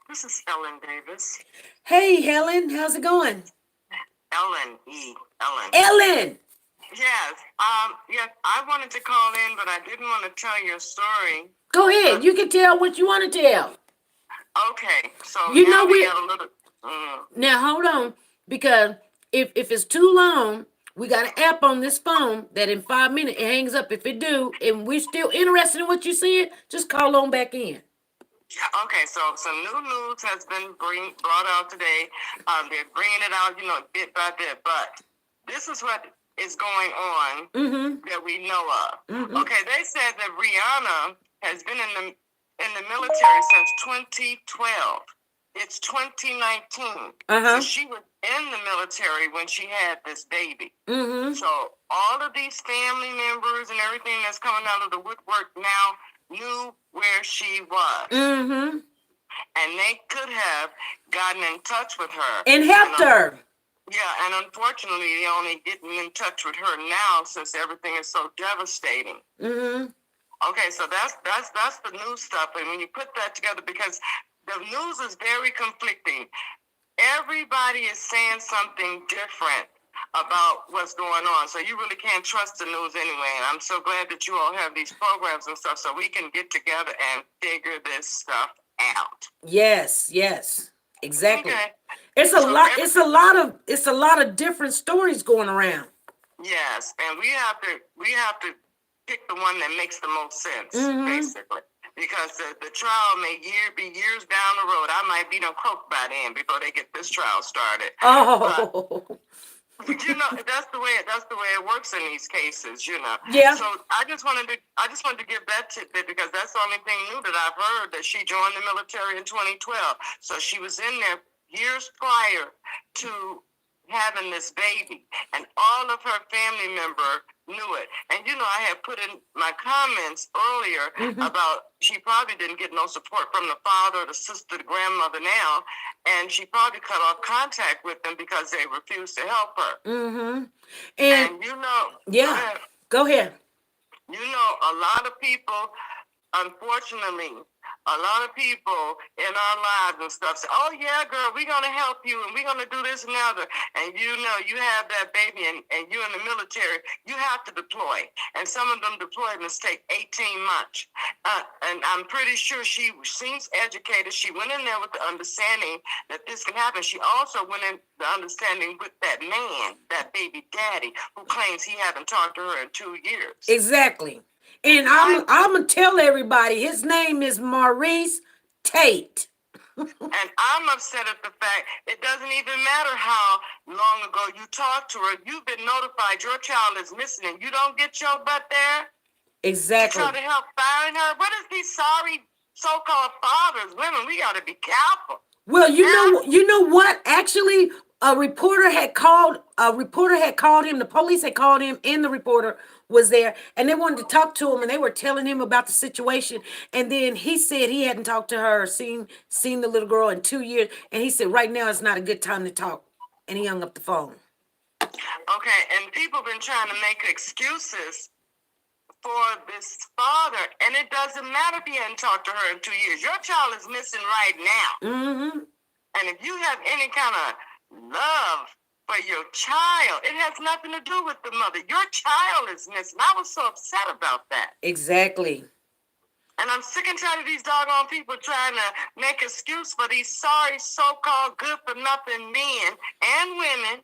This is Ellen Davis. Hey, Helen. How's it going? Ellen. Ellen. Yes. Yes, I wanted to call in, but I didn't want to tell your story. Go ahead. You can tell what you want to tell. Okay. So you know we got a little. Now hold on, because if it's too long, we got an app on this phone that in 5 minutes it hangs up. If it do, and we're still interested in what you're saying, just call on back in. Okay, so some new news has been brought out today. They're bringing it out, bit by bit. But this is what is going on that we know of. Mm-hmm. Okay, they said that Brianna has been in the military since 2012. It's 2019. So she was in the military when she had this baby. Mm-hmm. So all of these family members and everything that's coming out of the woodwork now knew where she was. Mm-hmm. And they could have gotten in touch with her. And helped her. Yeah, and unfortunately, they're only getting in touch with her now since everything is so devastating. Mm-hmm. Okay, so that's the new stuff. And when you put that together, because the news is very conflicting. Everybody is saying something different. about what's going on. So you really can't trust the news anyway. And I'm so glad that you all have these programs and stuff so we can get together and figure this stuff out. Yes, exactly. Okay. It's a lot of different stories going around. Yes, and we have to pick the one that makes the most sense, basically. Because the trial may be years down the road. I might be croaked by then before they get this trial started. Oh. But that's the way it works in these cases. Yeah. So I just wanted to give that tidbit because that's the only thing new that I've heard, that she joined the military in 2012. So she was in there years prior to having this baby, and all of her family member knew it. And I had put in my comments earlier about she probably didn't get no support from the father, the sister, the grandmother now, and she probably cut off contact with them because they refused to help her. And yeah, go ahead. A lot of people, unfortunately, a lot of people in our lives and stuff say, "Oh yeah, girl, we're gonna help you, and we're gonna do this and that." And you have that baby, and you're in the military. You have to deploy, and some of them deployments take 18 months. And I'm pretty sure she seems educated. She went in there with the understanding that this can happen. She also went in the understanding with that man, that baby daddy, who claims he haven't talked to her in 2 years. Exactly. And I'm gonna tell everybody his name is Maurice Tate. And I'm upset at the fact it doesn't even matter how long ago you talked to her. You've been notified your child is missing, and you don't get your butt there. Exactly. To try to help find her. What is these sorry so-called fathers? Women, we got to be careful. Well, you know what? Actually, a reporter had called him. The police had called him, and the reporter was there, and they wanted to talk to him, and they were telling him about the situation. And then he said he hadn't talked to her or seen the little girl in 2 years, and he said right now it's not a good time to talk, and he hung up the phone. Okay, and people have been trying to make excuses for this father, and it doesn't matter if he hadn't talked to her in 2 years. Your child is missing right now. And if you have any kind of love for your child, it has nothing to do with the mother. Your child is missing. I was so upset about that. Exactly. And I'm sick and tired of these doggone people trying to make excuse for these sorry so-called good-for-nothing men and women.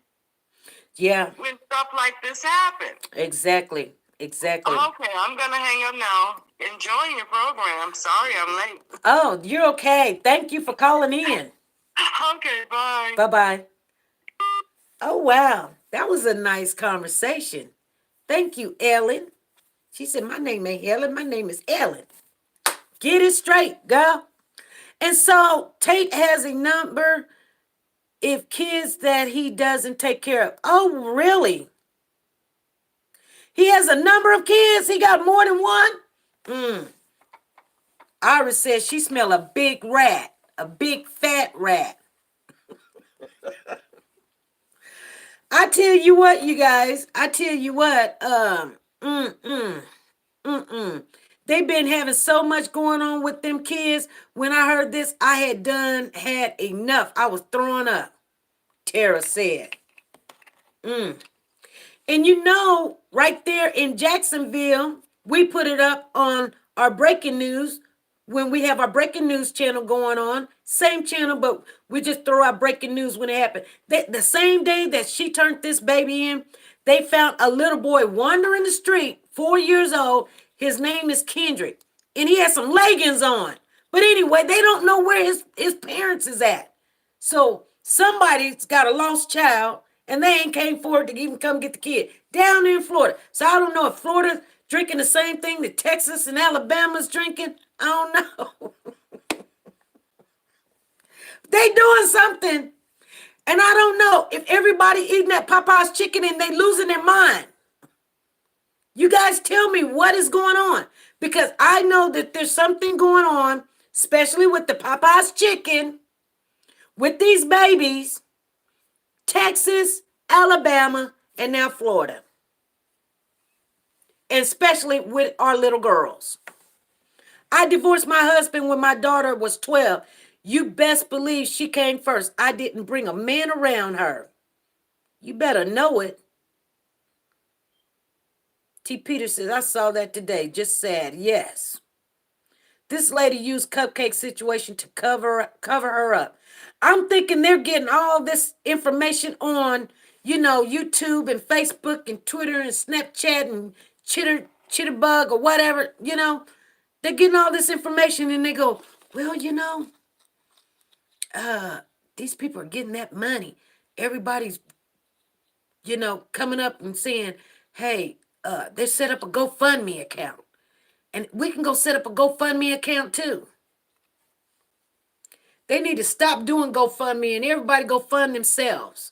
Yeah. When stuff like this happens. Exactly. Okay, I'm going to hang up now. Enjoying your program. Sorry I'm late. Oh, you're okay. Thank you for calling in. Okay, bye. Bye-bye. Oh, wow. That was a nice conversation. Thank you, Ellen. She said, my name ain't Ellen. My name is Ellen. Get it straight, girl. And so Tate has a number if kids that he doesn't take care of. Oh, really? He has a number of kids? He got more than one? Iris says she smell a big rat, a big fat rat. I tell you what, you guys. I tell you what. They've been having so much going on with them kids. When I heard this, I had enough. I was throwing up. Tara said. And right there in Jacksonville, we put it up on our breaking news when we have our breaking news channel going on. Same channel, but we just throw out breaking news when it happened. The same day that she turned this baby in, they found a little boy wandering the street, 4 years old. His name is Kendrick, and he has some leggings on. But anyway, they don't know where his parents is at. So somebody's got a lost child, and they ain't came forward to even come get the kid down in Florida. So I don't know if Florida's drinking the same thing that Texas and Alabama's drinking. I don't know. They doing something. And I don't know if everybody eating that Popeye's chicken and they losing their mind. You guys tell me what is going on. Because I know that there's something going on, especially with the Popeye's chicken, with these babies, Texas, Alabama, and now Florida. And especially with our little girls. I divorced my husband when my daughter was 12. You best believe she came first. I didn't bring a man around her. You better know it. T. Peter says, I saw that today. Just sad. Yes. This lady used Cupcake situation to cover her up. I'm thinking they're getting all this information on, YouTube and Facebook and Twitter and Snapchat and Chitterbug or whatever, They're getting all this information and they go, well, these people are getting that money. Everybody's, coming up and saying, hey, they set up a GoFundMe account. And we can go set up a GoFundMe account too. They need to stop doing GoFundMe and everybody go fund themselves.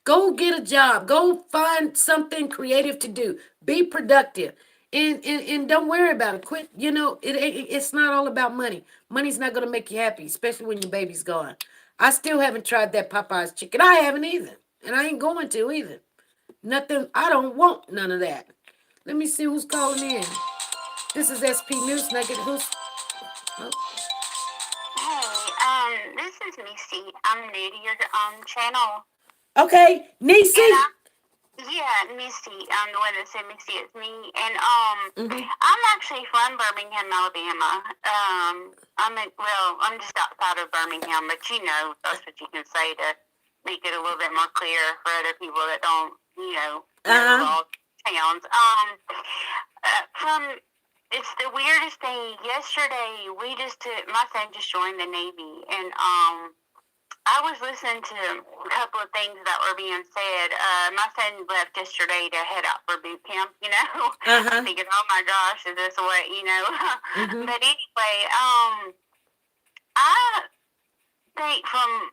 Go get a job. Go find something creative to do. Be productive. And don't worry about it. Quit. It's not all about money. Money's not going to make you happy, especially when your baby's gone. I still haven't tried that Popeye's chicken. I haven't either. And I ain't going to either. Nothing. I don't want none of that. Let me see who's calling in. This is SP News Nugget. Who's... Oh. Hey, this is Missy. I'm new to your channel. Okay, Nisi. Yeah, Missy. I'm the one that said Missy. It's me. And I'm actually from Birmingham, Alabama. I'm just outside of Birmingham, but that's what you can say to make it a little bit more clear for other people that don't, know all towns. It's the weirdest thing. Yesterday, my son just joined the Navy, and I was listening to a couple of things that were being said. My son left yesterday to head out for boot camp, I'm thinking, oh my gosh, is this what, But anyway, I think from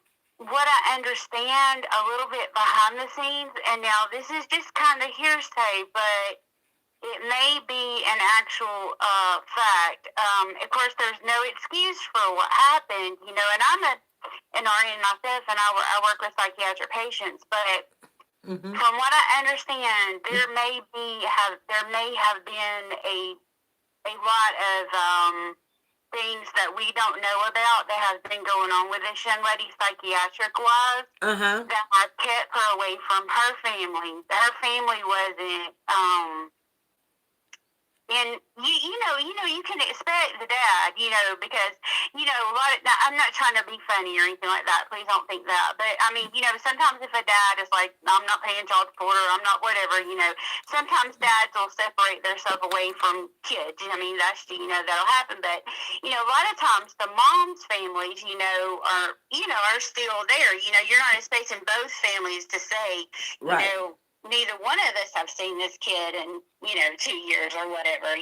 what I understand a little bit behind the scenes, and now this is just kind of hearsay, but it may be an actual fact. Of course, there's no excuse for what happened, and I'm an RN myself, and I work with psychiatric patients. But from what I understand, there may have been a lot of things that we don't know about that has been going on with this young lady psychiatric wise that have kept her away from her family. Her family wasn't. And you can expect the dad, because, a lot of, I'm not trying to be funny or anything like that. Please don't think that. But I mean, sometimes if a dad is like, I'm not paying child support or I'm not whatever, sometimes dads will separate themselves away from kids. I mean, that's, that'll happen. But, a lot of times the mom's families, are still there. You're not expecting both families to say, right. Neither one of us have seen this kid in, 2 years or whatever,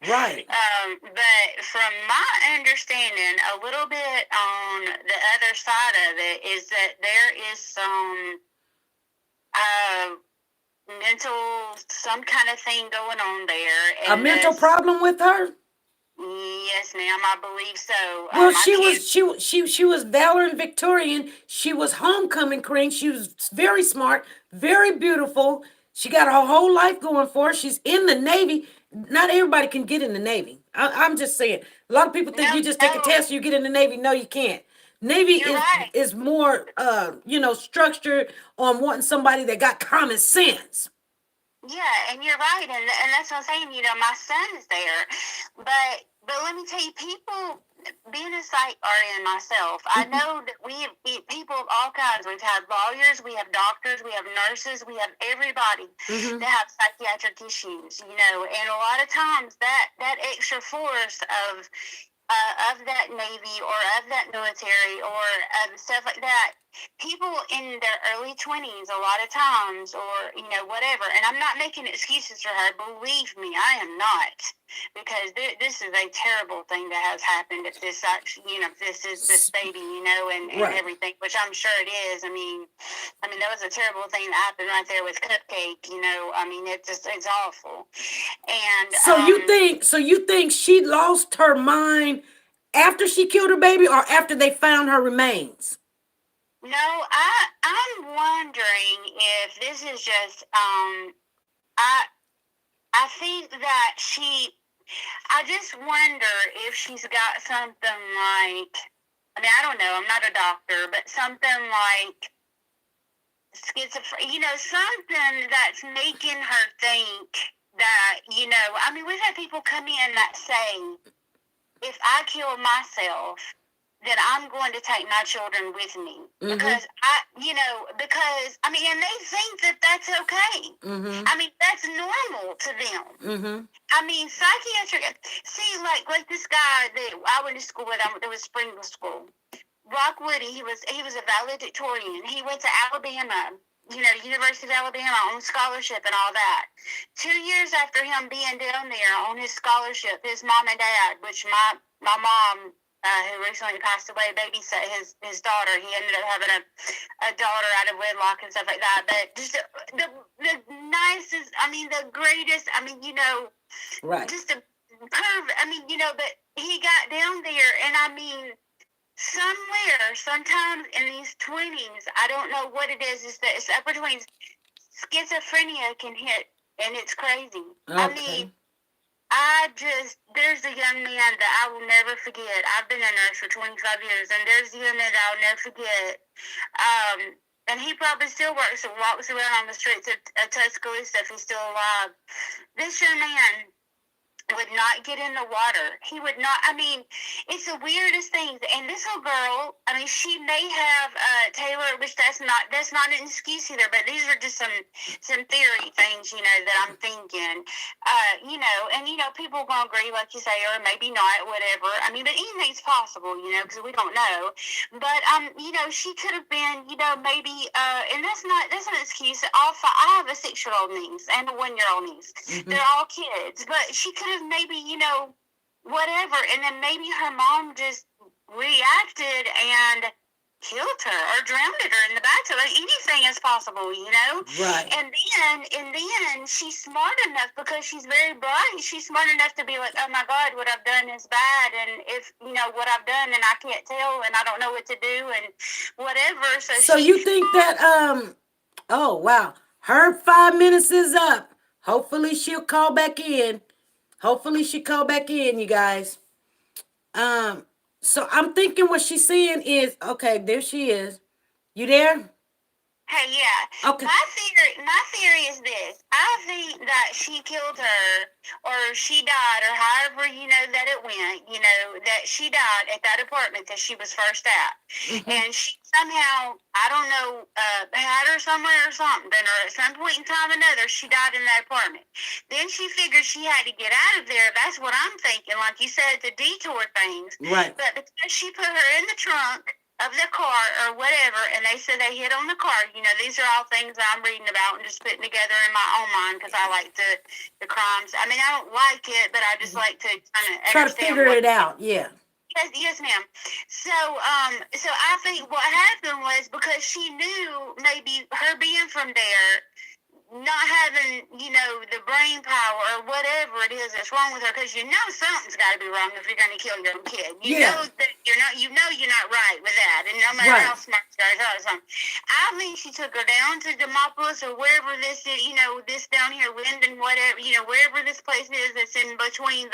Right. But from my understanding, a little bit on the other side of it is that there is some some kind of thing going on there. A mental problem with her? Yes, ma'am, I believe so. Well, she was valedictorian. She was homecoming queen. She was very smart, very beautiful. She got her whole life going for her. She's in the Navy. Not everybody can get in the Navy. I'm just saying. A lot of people think you just take a test, you get in the Navy. No, you can't. Navy is more, structured on wanting somebody that got common sense. Yeah, and you're right, and that's what I'm saying. My son is there, but let me tell you, people, being a psych RN myself, I know that we have people of all kinds. We've had lawyers, we have doctors, we have nurses, we have everybody that have psychiatric issues. And a lot of times that extra force of that Navy or of that military or stuff like that, people in their early 20s a lot of times, or whatever, and I'm not making excuses for her, believe me, I am not, because this is a terrible thing that has happened. If this actually, if this is this baby, and everything, which I'm sure it is. I mean that was a terrible thing that happened right there with Cupcake. I mean it's awful. And so you think she lost her mind after she killed her baby, or after they found her remains? No, I'm wondering if this is just I think that I just wonder if she's got something like, I don't know, I'm not a doctor, but something like schizophrenia, something that's making her think that, I mean, we've had people come in that say, if I kill myself, then I'm going to take my children with me. Because I mean, and they think that that's okay. I mean, that's normal to them. I mean, psychiatric, see, like this guy that I went to school with, I went to Springfield School. Rock Woody, he was a valedictorian. He went to Alabama, University of Alabama on scholarship and all that. 2 years after him being down there on his scholarship, his mom and dad, which my mom, who recently passed away, babysat his daughter. He ended up having a daughter out of wedlock and stuff like that. But just the nicest, I mean, the greatest, I mean, right. just a perfect, I mean, but he got down there, and I mean, somewhere, sometimes in these 20s, I don't know what it is that it's upper 20s, schizophrenia can hit, and it's crazy. Okay. I mean, there's a young man that I will never forget. I've been a nurse for 25 years, and there's a young man that I'll never forget. And he probably still walks around on the streets of Tuscaloosa if he's still alive. This young man would not get in the water. He would not, I mean, it's the weirdest things. And this little girl, I mean, she may have Taylor, which that's not an excuse either, but these are just some theory things, that I'm thinking. And people are gonna agree, like you say, or maybe not, whatever. I mean, but anything's possible, because we don't know. But she could have been, maybe and that's an excuse. I have a 6-year-old niece and a 1-year-old niece. They're all kids, but she could have maybe, whatever, and then maybe her mom just reacted and killed her or drowned her in the bathtub. Like, anything is possible, Right. And then she's smart enough, because she's very bright, she's smart enough to be like, oh my God, what I've done is bad, and if what I've done, and I can't tell, and I don't know what to do, and whatever. So you think that oh wow, her 5 minutes is up. Hopefully she'll call back in. You guys. So I'm thinking what she's saying is, okay, there she is. You there? Hey, yeah. Okay. My theory is this. I think that she killed her, or she died, or however, that it went, that she died at that apartment that she was first at. And she somehow, I don't know, had her somewhere or something, or at some point in time or another, she died in that apartment. Then she figured she had to get out of there. That's what I'm thinking. Like you said, to detour things. Right. But because she put her in the trunk of the car or whatever, and they said they hit on the car. These are all things I'm reading about and just putting together in my own mind, because I like the crimes. I mean, I don't like it, but I just like to kind of try to figure it out. Yeah. Yes, ma'am. So I think what happened was, because she knew, maybe her being from there, not having, the brain power or whatever it is that's wrong with her, because something's got to be wrong if you're going to kill your own kid. You know that you're not right with that, and no matter how smart you are, something. I think she took her down to Demopolis, or wherever this is, this down here, Linden, whatever, wherever this place is that's in between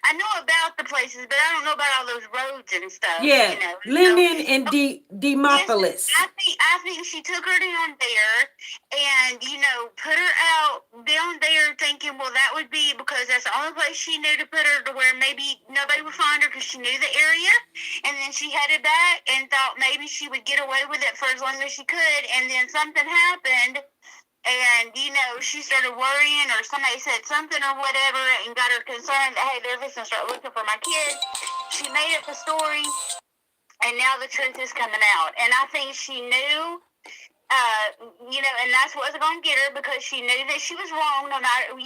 I know about the places, but I don't know about all those roads and stuff. Yeah, Linden and Demopolis. Yes, I think she took her down there, and put her out down there, thinking, well, that would be because that's the only place she knew to put her, to where maybe nobody would find her, because she knew the area. And then she headed back and thought maybe she would get away with it for as long as she could. And then something happened, and she started worrying, or somebody said something or whatever, and got her concerned that, hey, they're just gonna start looking for my kid. She made up the story, and now the truth is coming out. And I think she knew, and that's what was going to get her, because she knew that she was wrong. No matter,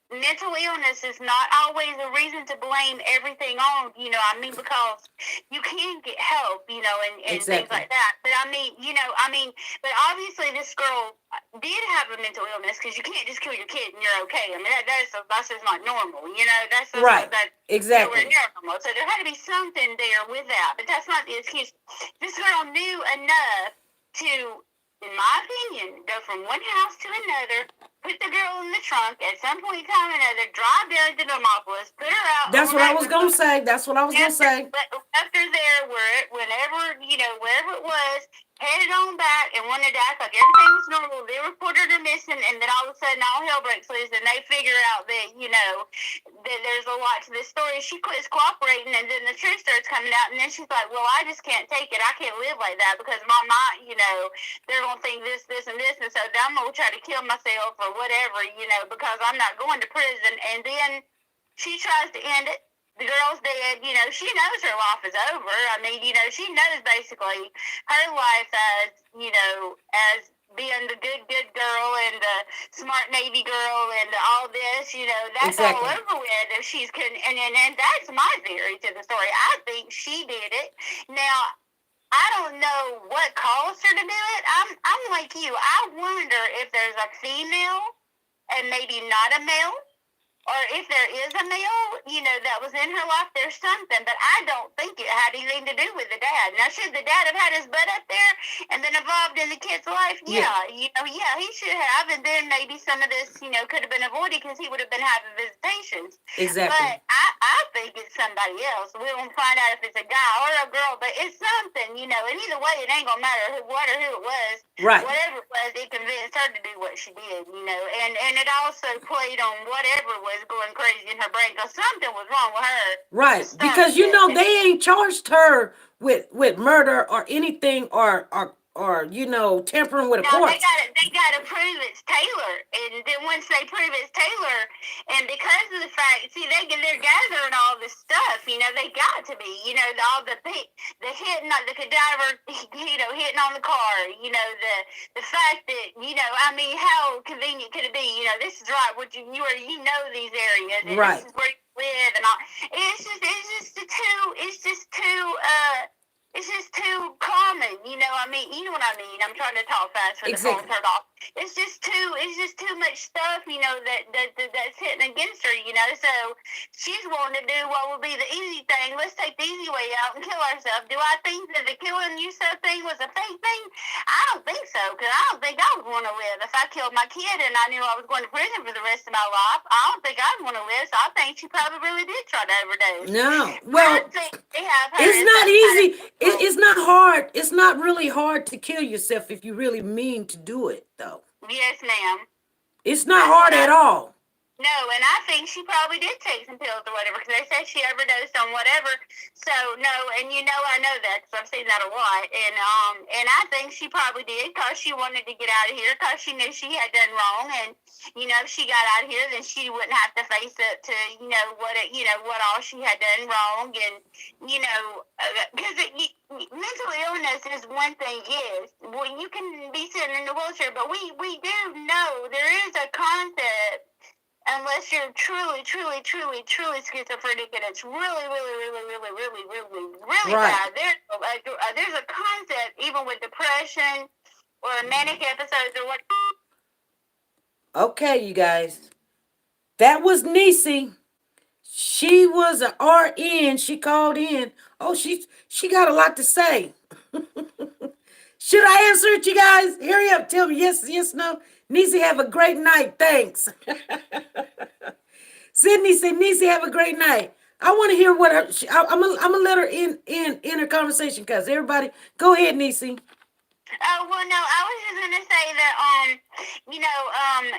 mental illness is not always a reason to blame everything on, because you can get help, and exactly. things like that. But but obviously this girl did have a mental illness, because you can't just kill your kid and you're okay. I mean, that's just not normal, that's right. That's exactly. normal. So there had to be something there with that, but that's not the excuse. This girl knew enough to, in my opinion, go from one house to another, put the girl in the trunk at some point in time or another, drive down to Demopolis, put her out. That's what I was going to say. That's what I was going to say. Left her there whenever, wherever it was, headed on back and wanted to act like everything was normal. They reported her missing, and then all of a sudden all hell breaks loose, and they figure out that, that there's a lot to this story. She quits cooperating, and then the truth starts coming out, and then she's like, well, I just can't take it. I can't live like that because my mind, they're going to think this, and this, and so I'm going to try to kill myself or whatever, because I'm not going to prison. And then she tries to end it. The girl's dead, she knows her life is over. I mean, she knows basically her life as, as being the good girl and the smart Navy girl and all this, that's exactly all over with. If she's and that's my theory to the story. I think she did it. Now, I don't know what caused her to do it. I'm like you. I wonder if there's a female and maybe not a male. Or if there is a male, that was in her life, there's something. But I don't think it had anything to do with the dad. Now, should the dad have had his butt up there and been involved in the kid's life? Yeah, he should have. And then maybe some of this, could have been avoided because he would have been having visitations. Exactly. But I think it's somebody else. We won't find out if it's a guy or a girl, but it's something, And either way, it ain't going to matter what or who it was. Right. Whatever it was, it convinced her to do what she did, And it also played on whatever was going crazy in her brain because something was wrong with her. Right, because they ain't charged her with murder or anything or tampering with a corpse. They gotta prove it's Taylor, and then once they prove it's Taylor, and because of the fact, they're gathering all this stuff, they got to be, all the hitting, the cadaver, hitting on the car, the fact that, how convenient could it be, this is right, you know these areas, and right. This is where you live, and all. It's just too common, you know what I mean? I'm trying to talk fast for the phone turned off. It's just too much stuff, that's hitting against her, so she's wanting to do what would be the easy thing. Let's take the easy way out and kill ourselves. Do I think that the killing yourself thing was a fake thing? I don't think so, because I don't think I would want to live. If I killed my kid and I knew I was going to prison for the rest of my life, I don't think I'd want to live, so I think she probably really did try to overdose. No, well, it's not easy. It's not hard. It's not really hard to kill yourself if you really mean to do it, though. Yes, ma'am. It's not hard at all. No, and I think she probably did take some pills or whatever because they said she overdosed on whatever. So, no, and I know that because I've seen that a lot. And I think she probably did because she wanted to get out of here because she knew she had done wrong. And, if she got out of here, then she wouldn't have to face up to, what all she had done wrong. And, because mental illness is one thing, yes. Well, you can be sitting in the wheelchair, but we do know there is a concept. Unless you're truly schizophrenic and it's really right. bad. There's a concept even with depression or manic episodes or what. Okay, you guys. That was Niecy. She was an RN. She called in. Oh, she got a lot to say. Should I answer it, you guys? Hurry up. Tell me yes, no. Niecy, have a great night. Thanks. Sydney said, Niecy, have a great night. I want to hear what I'm gonna let her in her conversation because everybody, go ahead, Niecy. Well, no, I was just going to say that,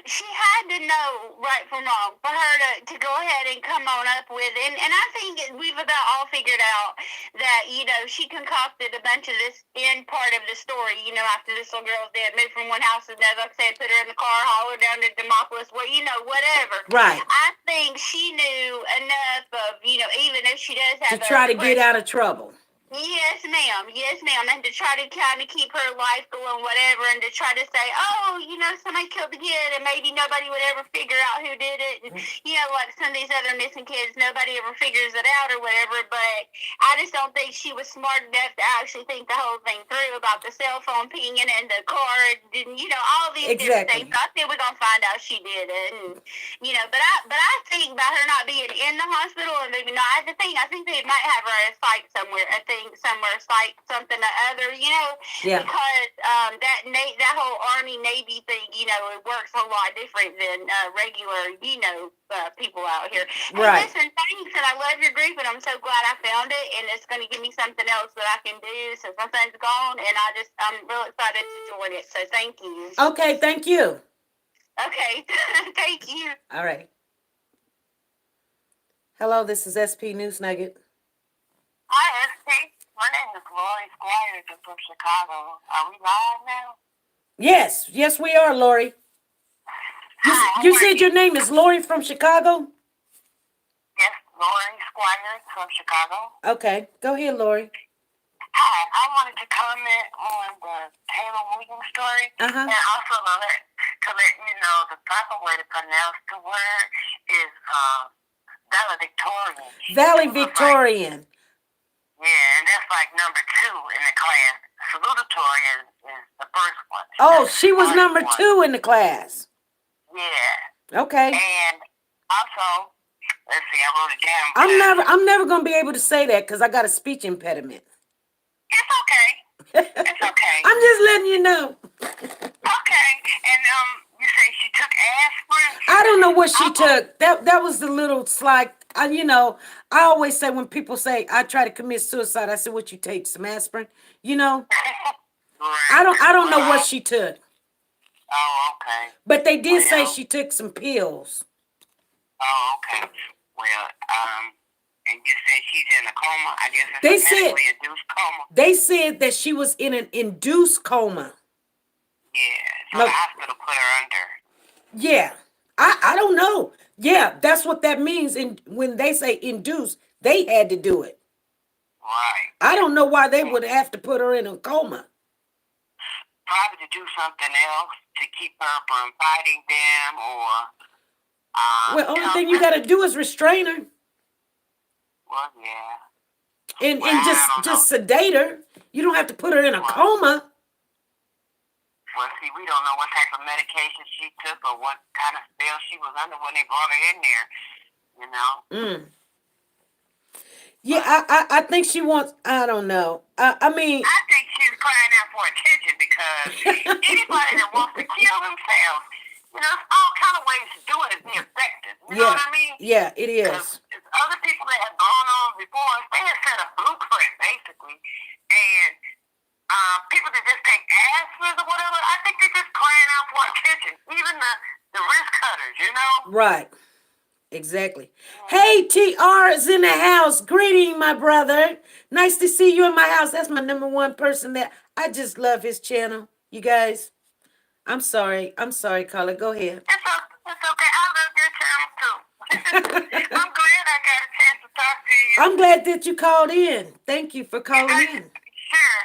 she had to know right from wrong for her to go ahead and come on up with, and I think we've about all figured out that, she concocted a bunch of this in part of the story, after this little girl's dead, moved from one house to another, like I said, put her in the car, haul her down to Demopolis, whatever. Right. I think she knew enough of, even if she does have to try to get out of trouble. Yes, ma'am, and to try to kind of keep her life going, whatever, and to try to say, somebody killed the kid, and maybe nobody would ever figure out who did it, and, like some of these other missing kids, nobody ever figures it out or whatever, but I just don't think she was smart enough to actually think the whole thing through about the cell phone pinging and the car, and, all these different things. So I think we're going to find out she did it, and but I think about her not being in the hospital, or maybe not. I think they might have her at a site somewhere. I think somewhere site something or other, Yeah. because that whole Army Navy thing, it works a lot different than regular, people out here. Right. Hey, listen, thanks, and I love your group, and I'm so glad I found it, and it's going to give me something else that I can do since my son's gone, and I'm real excited to join it. So thank you. Okay, thank you. Okay, thank you. All right. Hello, this is SP News Nugget. Hi, SP. My name is Lori Squires. I'm from Chicago. Are we live now? Yes, we are, Lori. You said your name is Lori from Chicago? Yes, Lori Squires from Chicago. Okay, go ahead, Lori. Hi, I wanted to comment on the Taylor Williams story, and also to let you know the proper way to pronounce the word is valedictorian. Valedictorian. Yeah, and that's like number 2 in the class. Salutatory is the first one. Oh, she was number 2 in the class. Yeah. Okay. And also, let's see, I wrote it down. I'm never gonna be able to say that because I got a speech impediment. It's okay. It's okay. I'm just letting you know. Okay. And you say she took aspirin? I don't know what she took. That was the little slide. I always say when people say I try to commit suicide, I say, "What you take? Some aspirin?" Right. I don't know what she took. Oh, okay. But they did say she took some pills. Oh, okay. Well, and you said she's in a coma. I guess it's a medically induced coma. They said that she was in an induced coma. Yeah. So the hospital put her under. Yeah. I don't know. Yeah, that's what that means. And when they say induced, they had to do it. Right. I don't know why they would have to put her in a coma. Probably to do something else to keep her from fighting them, or well, only thing you got to do is restrain her. Well, yeah. And just sedate her. You don't have to put her in a coma. Well, see, we don't know what type of medication she took or what kind of spell she was under when they brought her in there. Yeah, I think she wants. I don't know. I mean, I think she's crying out for attention because anybody that wants to kill themselves, there's all kind of ways to do it and be effective. You know what I mean? Yeah, it is. Because other people that have gone on before us, they have set a blueprint basically, and people that just take aspirin or whatever, I think they're just crying out for attention. Even the wrist cutters, Right. Exactly. Hey, TR is in the house. Greeting, my brother. Nice to see you in my house. That's my number 1 person that I just love his channel. You guys, I'm sorry, caller. Go ahead. It's okay. I love your channel too. I'm glad I got a chance to talk to you. I'm glad that you called in. Thank you for calling in. Sure.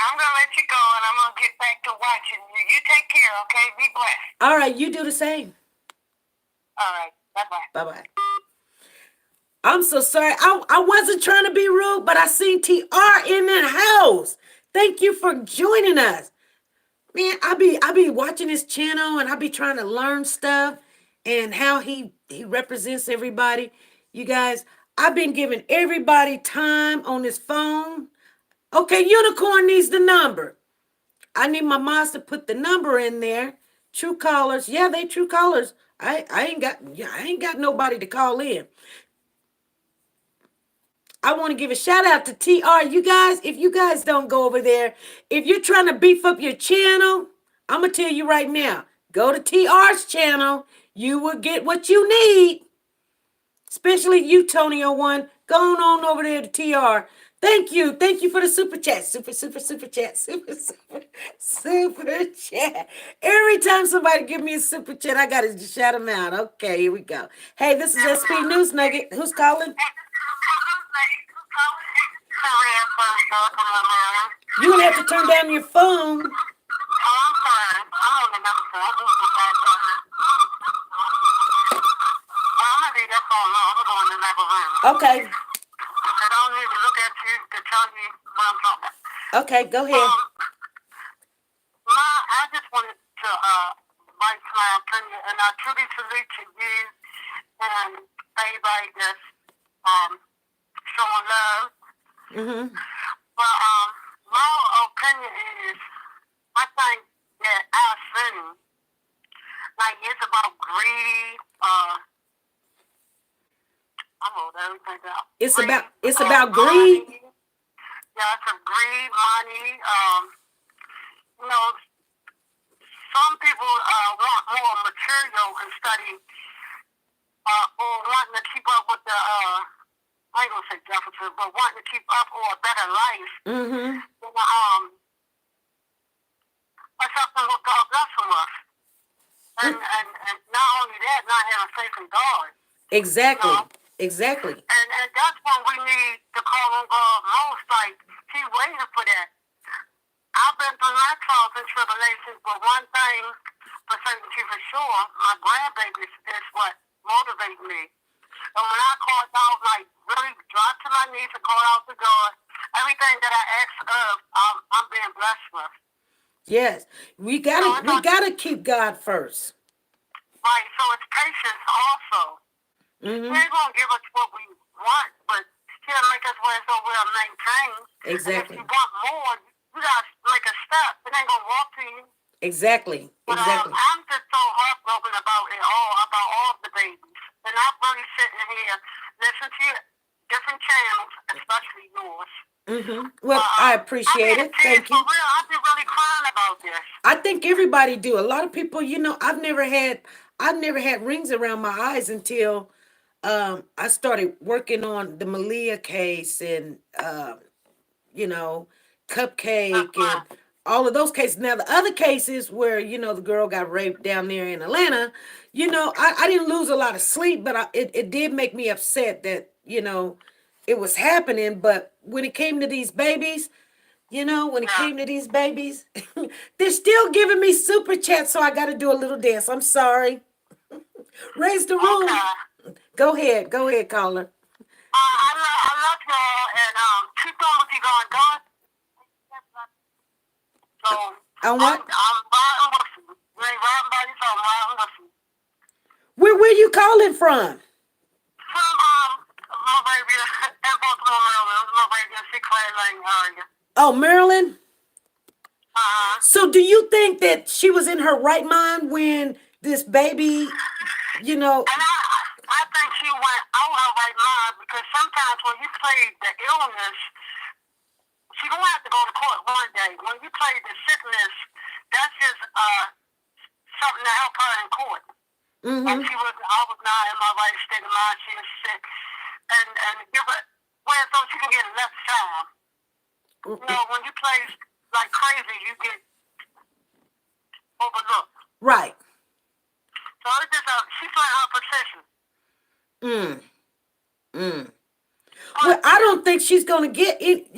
I'm going to let you go, and I'm going to get back to watching you. You take care, okay? Be blessed. All right, you do the same. All right. Bye-bye. Bye-bye. I'm so sorry. I wasn't trying to be rude, but I seen TR in the house. Thank you for joining us. Man, I be watching his channel, and I be trying to learn stuff and how he represents everybody. You guys, I've been giving everybody time on this phone. Okay, Unicorn needs the number. I need my moms to put the number in there. True callers. Yeah, they true callers. I ain't got nobody to call in. I want to give a shout out to TR. You guys, if you guys don't go over there, if you're trying to beef up your channel, I'm going to tell you right now, go to TR's channel. You will get what you need. Especially you, Tony01. Go on over there to TR. Thank you. Thank you for the super chat. Super chat. Super chat. Every time somebody give me a super chat, I got to shout them out. Okay, here we go. Hey, this is SP News Nugget. Who's calling? You're going to have to turn down your phone. Okay. I don't need to look at you to tell you what I'm talking about. Okay, go ahead. I just wanted to invite writes my opinion, and I truly salute to you and everybody that's showing love. Mm-hmm. But my opinion is, I think that our sin, like, it's about greed. I wrote everything out. It's about greed. Money. Yeah, it's a greed, money. You know, some people want more material instead of or wanting to keep up with the I ain't gonna say deficit, but wanting to keep up or a better life. Mm-hmm. That's something what God bless from us. And not only that, not having faith in God. Exactly. You know? Exactly. And that's what we need to call on God most. Like, He's waiting for that. I've been through my trials and tribulations, but one thing for certainty for sure, my grandbabies is what motivates me. And when I called out, like, really dropped to my knees and called out to God, everything that I asked of, I'm being blessed with. Yes, we gotta keep God first. Right, so it's patience also. Mm-hmm. He ain't gonna give us what we want, but He'll make us where so we'll maintain. Exactly. And if you want more, you gotta make a step. It ain't gonna walk to you. Exactly. But Exactly. I'm just so heartbroken about it all, about all the babies. And I'm really sitting here listening to different channels, especially yours. Mm-hmm. Well, I appreciate it. Thank you. For real, I've been really crying about this. I think everybody do. A lot of people, I've never had rings around my eyes until I started working on the Malia case and Cupcake and all of those cases. Now the other cases where the girl got raped down there in Atlanta, I didn't lose a lot of sleep, but it did make me upset that it was happening. But when it came to these babies, they're still giving me super chats, so I got to do a little dance. I'm sorry. Raise the room. Okay. Go ahead, caller. I love y'all, and keep on what you're going. God. So On what? I'm riding with you. You ain't riding by yourself. I'm riding with you. Where you calling from? From my baby in Baltimore, Maryland. My baby in 6 Lane area. Oh, Maryland. Uh-huh. So do you think that she was in her right mind when this baby, And I think she went out her right mind because sometimes when you play the illness, she gonna have to go to court one day. When you play the sickness, that's just something to help her in court. Mm-hmm. And I was not in my right state of mind. She was sick, and give her so she can get less time. When you play like crazy, you get overlooked. Right. So it's just she's playing her position. Well, I don't think she's gonna get it.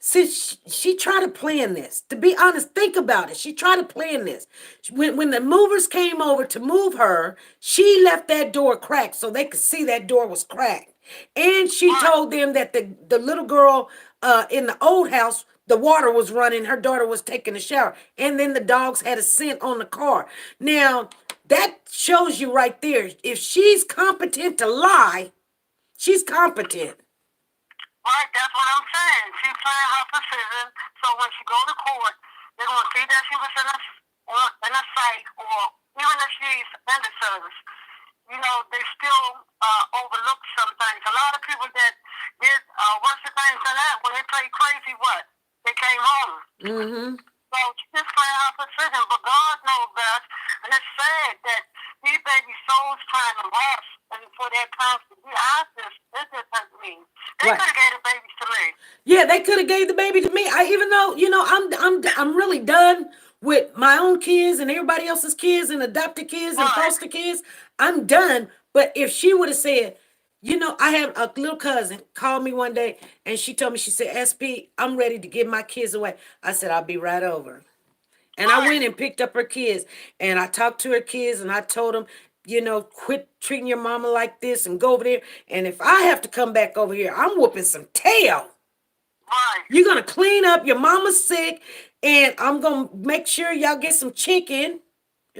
Since she tried to plan this. To be honest, think about it. She tried to plan this. When the movers came over to move her, she left that door cracked so they could see that door was cracked. And she told them that the little girl in the old house, the water was running. Her daughter was taking a shower, and then the dogs had a scent on the car. Now that shows you right there. If she's competent to lie, she's competent. Right, that's what I'm saying. She's playing her position, so when she go to court, they're going to see that she was in a site, or even if she's in the service. They still overlook some things. A lot of people that did worse things than that, when they played crazy, they came home. Mm-hmm. So she's just playing her position, but God knows best. And it's sad that these baby souls trying to rush and for their parents to be honest, it just hurts me. They could have gave the babies to me. Yeah, they could have gave the baby to me. Even though I'm really done with my own kids and everybody else's kids and adopted kids and foster kids. I'm done. But if she would have said, I have a little cousin called me one day and she told me, she said, SP, I'm ready to give my kids away. I said, I'll be right over. And I went and picked up her kids and I talked to her kids and I told them, quit treating your mama like this and go over there. And if I have to come back over here, I'm whooping some tail. Right. You're going to clean up. Your mama's sick and I'm going to make sure y'all get some chicken.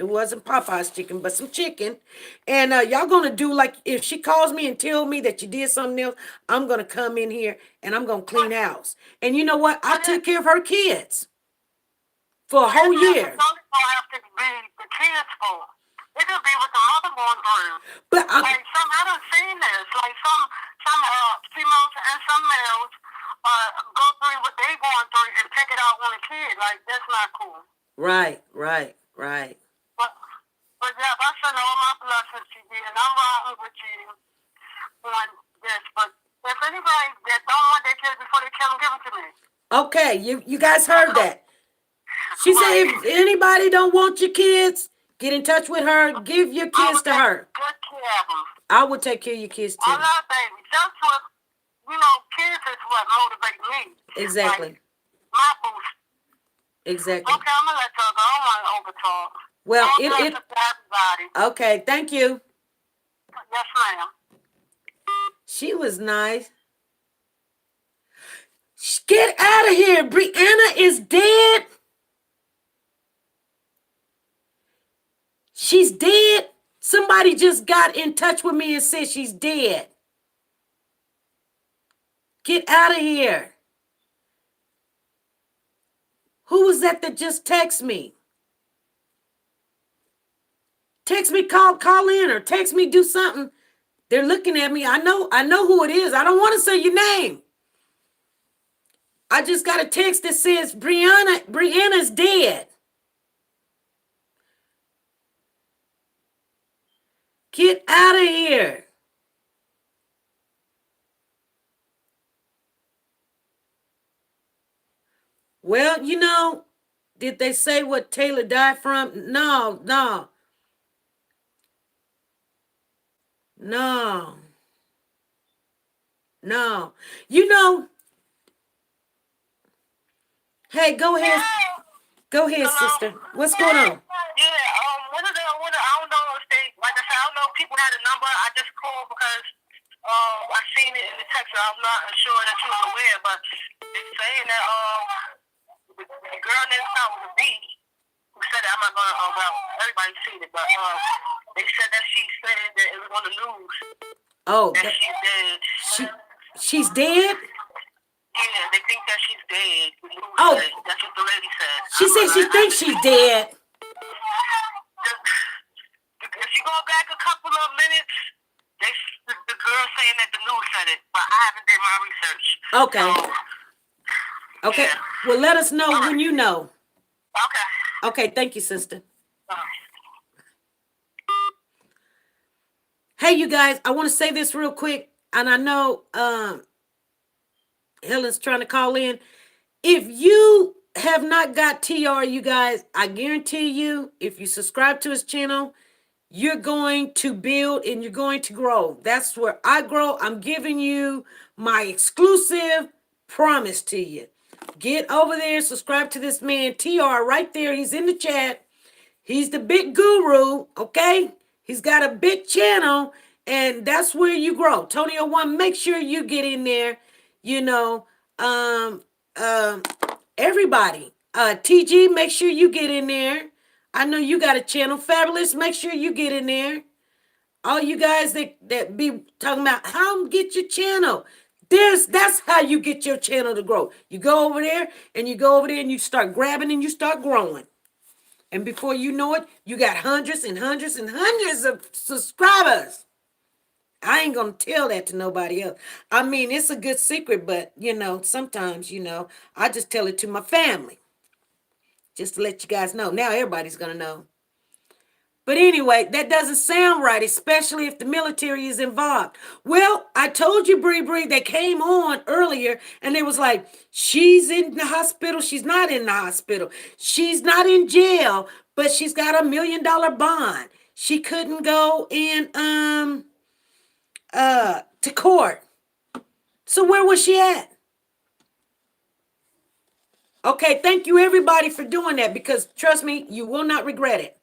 It wasn't Popeye's chicken, but some chicken. And y'all gonna do like, if she calls me and tell me that you did something else, I'm gonna come in here and I'm gonna clean house. And you know what? I took care of her kids for a whole year. It's only gonna have to be the kids' fault. It could be what the mother going through. But Like I done seen this. Like some females and some males go through what they going through and take it out on the kid. Like that's not cool. right. But yeah, I send all my blessings to you, and I'm riding with you on this. But if anybody that don't want their kids before they kill them, give them to me. Okay, you guys heard that. She said if anybody don't want your kids, get in touch with her. Give your kids to her. Good care of them. I would take care of your kids too. I love babies. That's what, kids is what motivates me. Exactly. Like, my boost. Exactly. Okay, I'm going to let y'all go. I don't want to overtalk. Well, everybody. okay, thank you. Yes, ma'am. She was nice. Get out of here. Brianna is dead. She's dead. Somebody just got in touch with me and said she's dead. Get out of here. Who was that just texted me? Text me, call in, or text me, do something. They're looking at me. I know who it is. I don't want to say your name. I just got a text that says Brianna's dead. Get out of here. Well, did they say what Taylor died from? No. Hey, go ahead. Go ahead, sister. What's going on? Yeah, I don't know if they, like I said, I don't know if people had a number. I just called because I seen it in the text. I'm not sure that you were aware, but it's saying that the girl named start with a B who said that, I'm not going to, everybody's seen it, but they said that she said that it was on the news. Oh, that she's dead. She's dead? Yeah, they think that she's dead. Oh, that's what the lady said. She said she thinks she's dead. If you go back a couple of minutes, the girl saying that the news said it, but I haven't did my research. Okay. Okay. Yeah. Well, let us know when you know. Okay. Okay. Thank you, sister. Hey, you guys, I want to say this real quick, and I know Helen's trying to call in. If you have not got TR, you guys, I guarantee you, if you subscribe to his channel, you're going to build and you're going to grow. That's where I grow. I'm giving you my exclusive promise to you. Get over there, subscribe to this man, TR, right there. He's in the chat. He's the big guru, okay? He's got a big channel, and that's where you grow. Tony01, make sure you get in there. Everybody. TG, make sure you get in there. I know you got a channel. Fabulous, make sure you get in there. All you guys that be talking about how to get your channel. That's how you get your channel to grow. You go over there and you start grabbing and you start growing. And before you know it, you got hundreds and hundreds and hundreds of subscribers. I ain't going to tell that to nobody else. I mean, it's a good secret, but, sometimes, I just tell it to my family. Just to let you guys know. Now everybody's going to know. But anyway, that doesn't sound right, especially if the military is involved. Well, I told you, Bree, they came on earlier and they was like, she's in the hospital. She's not in the hospital. She's not in jail, but she's got $1 million bond. She couldn't go in to court. So where was she at? Okay, thank you everybody for doing that, because trust me, you will not regret it.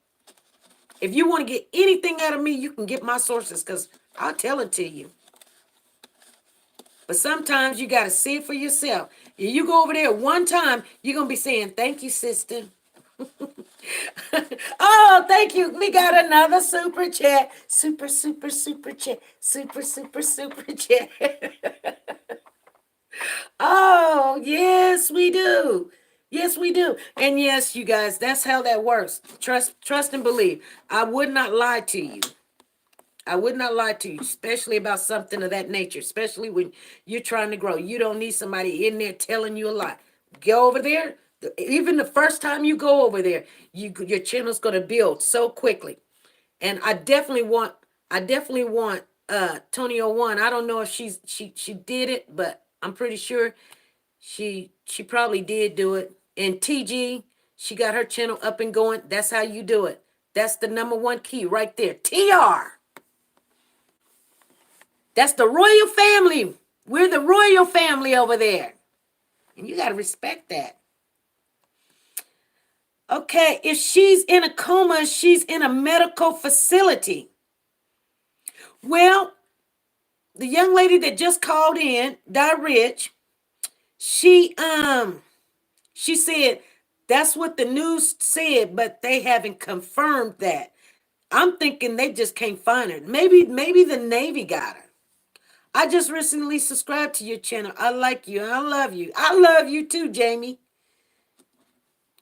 If you want to get anything out of me, you can get my sources, because I'll tell it to you. But sometimes you got to see it for yourself. If you go over there one time, you're going to be saying, thank you, sister. Oh, thank you. We got another super chat. Super, super, super chat. Super, super, super chat. Oh, yes, we do. Yes, we do. And yes, you guys, that's how that works. Trust and believe. I would not lie to you. I would not lie to you, especially about something of that nature, especially when you're trying to grow. You don't need somebody in there telling you a lie. Go over there. Even the first time you go over there, your channel's going to build so quickly. And I definitely want Tonyo One. I don't know if she did it, but I'm pretty sure she probably did do it. And TG, she got her channel up and going. That's how you do it. That's the number one key right there. TR. That's the royal family. We're the royal family over there. And you got to respect that. Okay, if she's in a coma, she's in a medical facility. Well, the young lady that just called in, Die Rich, she said that's what the news said, but they haven't confirmed that. I'm thinking they just can't find her. Maybe the Navy got her. I just recently subscribed to your channel. I like you. I love you. I love you too, Jamie.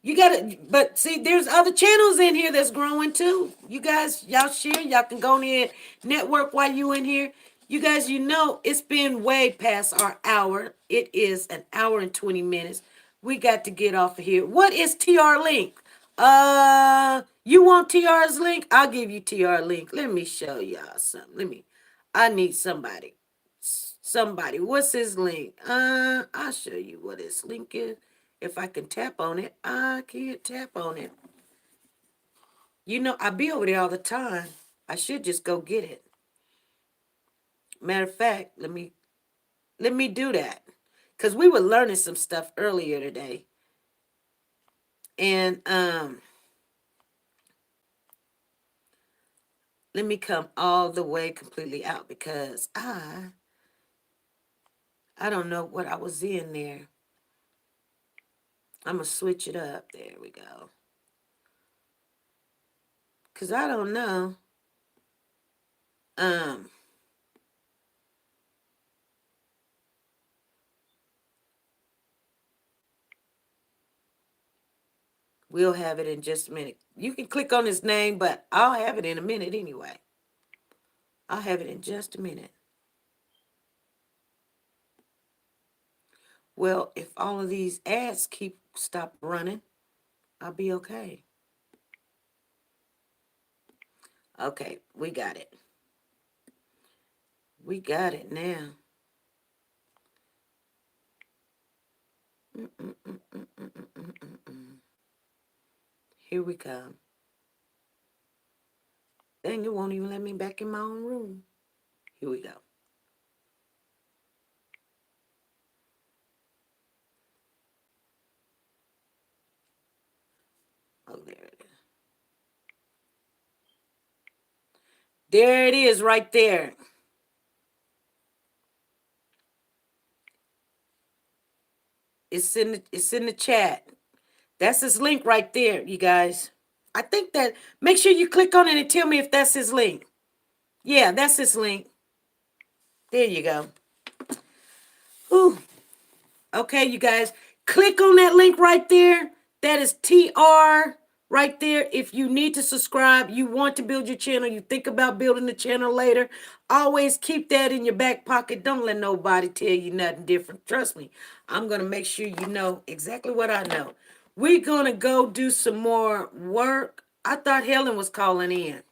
You gotta, but see, there's other channels in here that's growing too. You guys, y'all share. Y'all can go in here, network while you in here. You guys, it's been way past our hour. It is an hour and 20 minutes. We got to get off of here. What is TR link? You want TR's link? I'll give you TR link. Let me show y'all something. I need somebody. Somebody, what's his link? I'll show you what his link is. If I can tap on it, I can't tap on it. I be over there all the time. I should just go get it. Matter of fact, let me do that. Because we were learning some stuff earlier today. And let me come all the way completely out because I don't know what I was in there. I'm going to switch it up. There we go. Because I don't know. We'll have it in just a minute. You can click on his name, but I'll have it in a minute anyway. I'll have it in just a minute. Well, if all of these ads stop running, I'll be okay. Okay, we got it. We got it now. Here we come. Dang, it won't even let me back in my own room. Here we go. Oh, there it is. There it is right there. It's in the chat. That's his link right there, you guys. I think that, make sure you click on it and tell me if that's his link. Yeah, that's his link. There you go. Ooh. Okay, you guys, click on that link right there. That is TR right there. If you need to subscribe, you want to build your channel, you think about building the channel later, always keep that in your back pocket. Don't let nobody tell you nothing different. Trust me, I'm going to make sure you know exactly what I know. We're going to go do some more work. I thought Helen was calling in.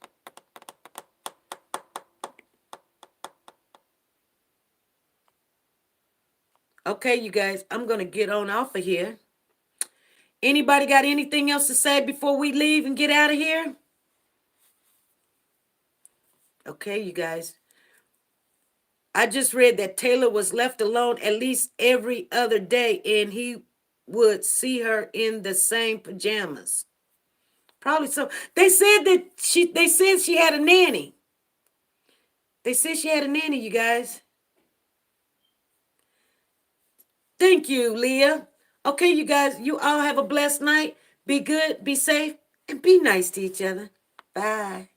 Okay, you guys, I'm going to get on off of here. Anybody got anything else to say before we leave and get out of here? Okay, you guys. I just read that Taylor was left alone at least every other day and he would see her in the same pajamas. Probably so. They said she had a nanny. They said she had a nanny, you guys. Thank you, Leah. Okay, you guys, you all have a blessed night. Be good, be safe. And be nice to each other. Bye.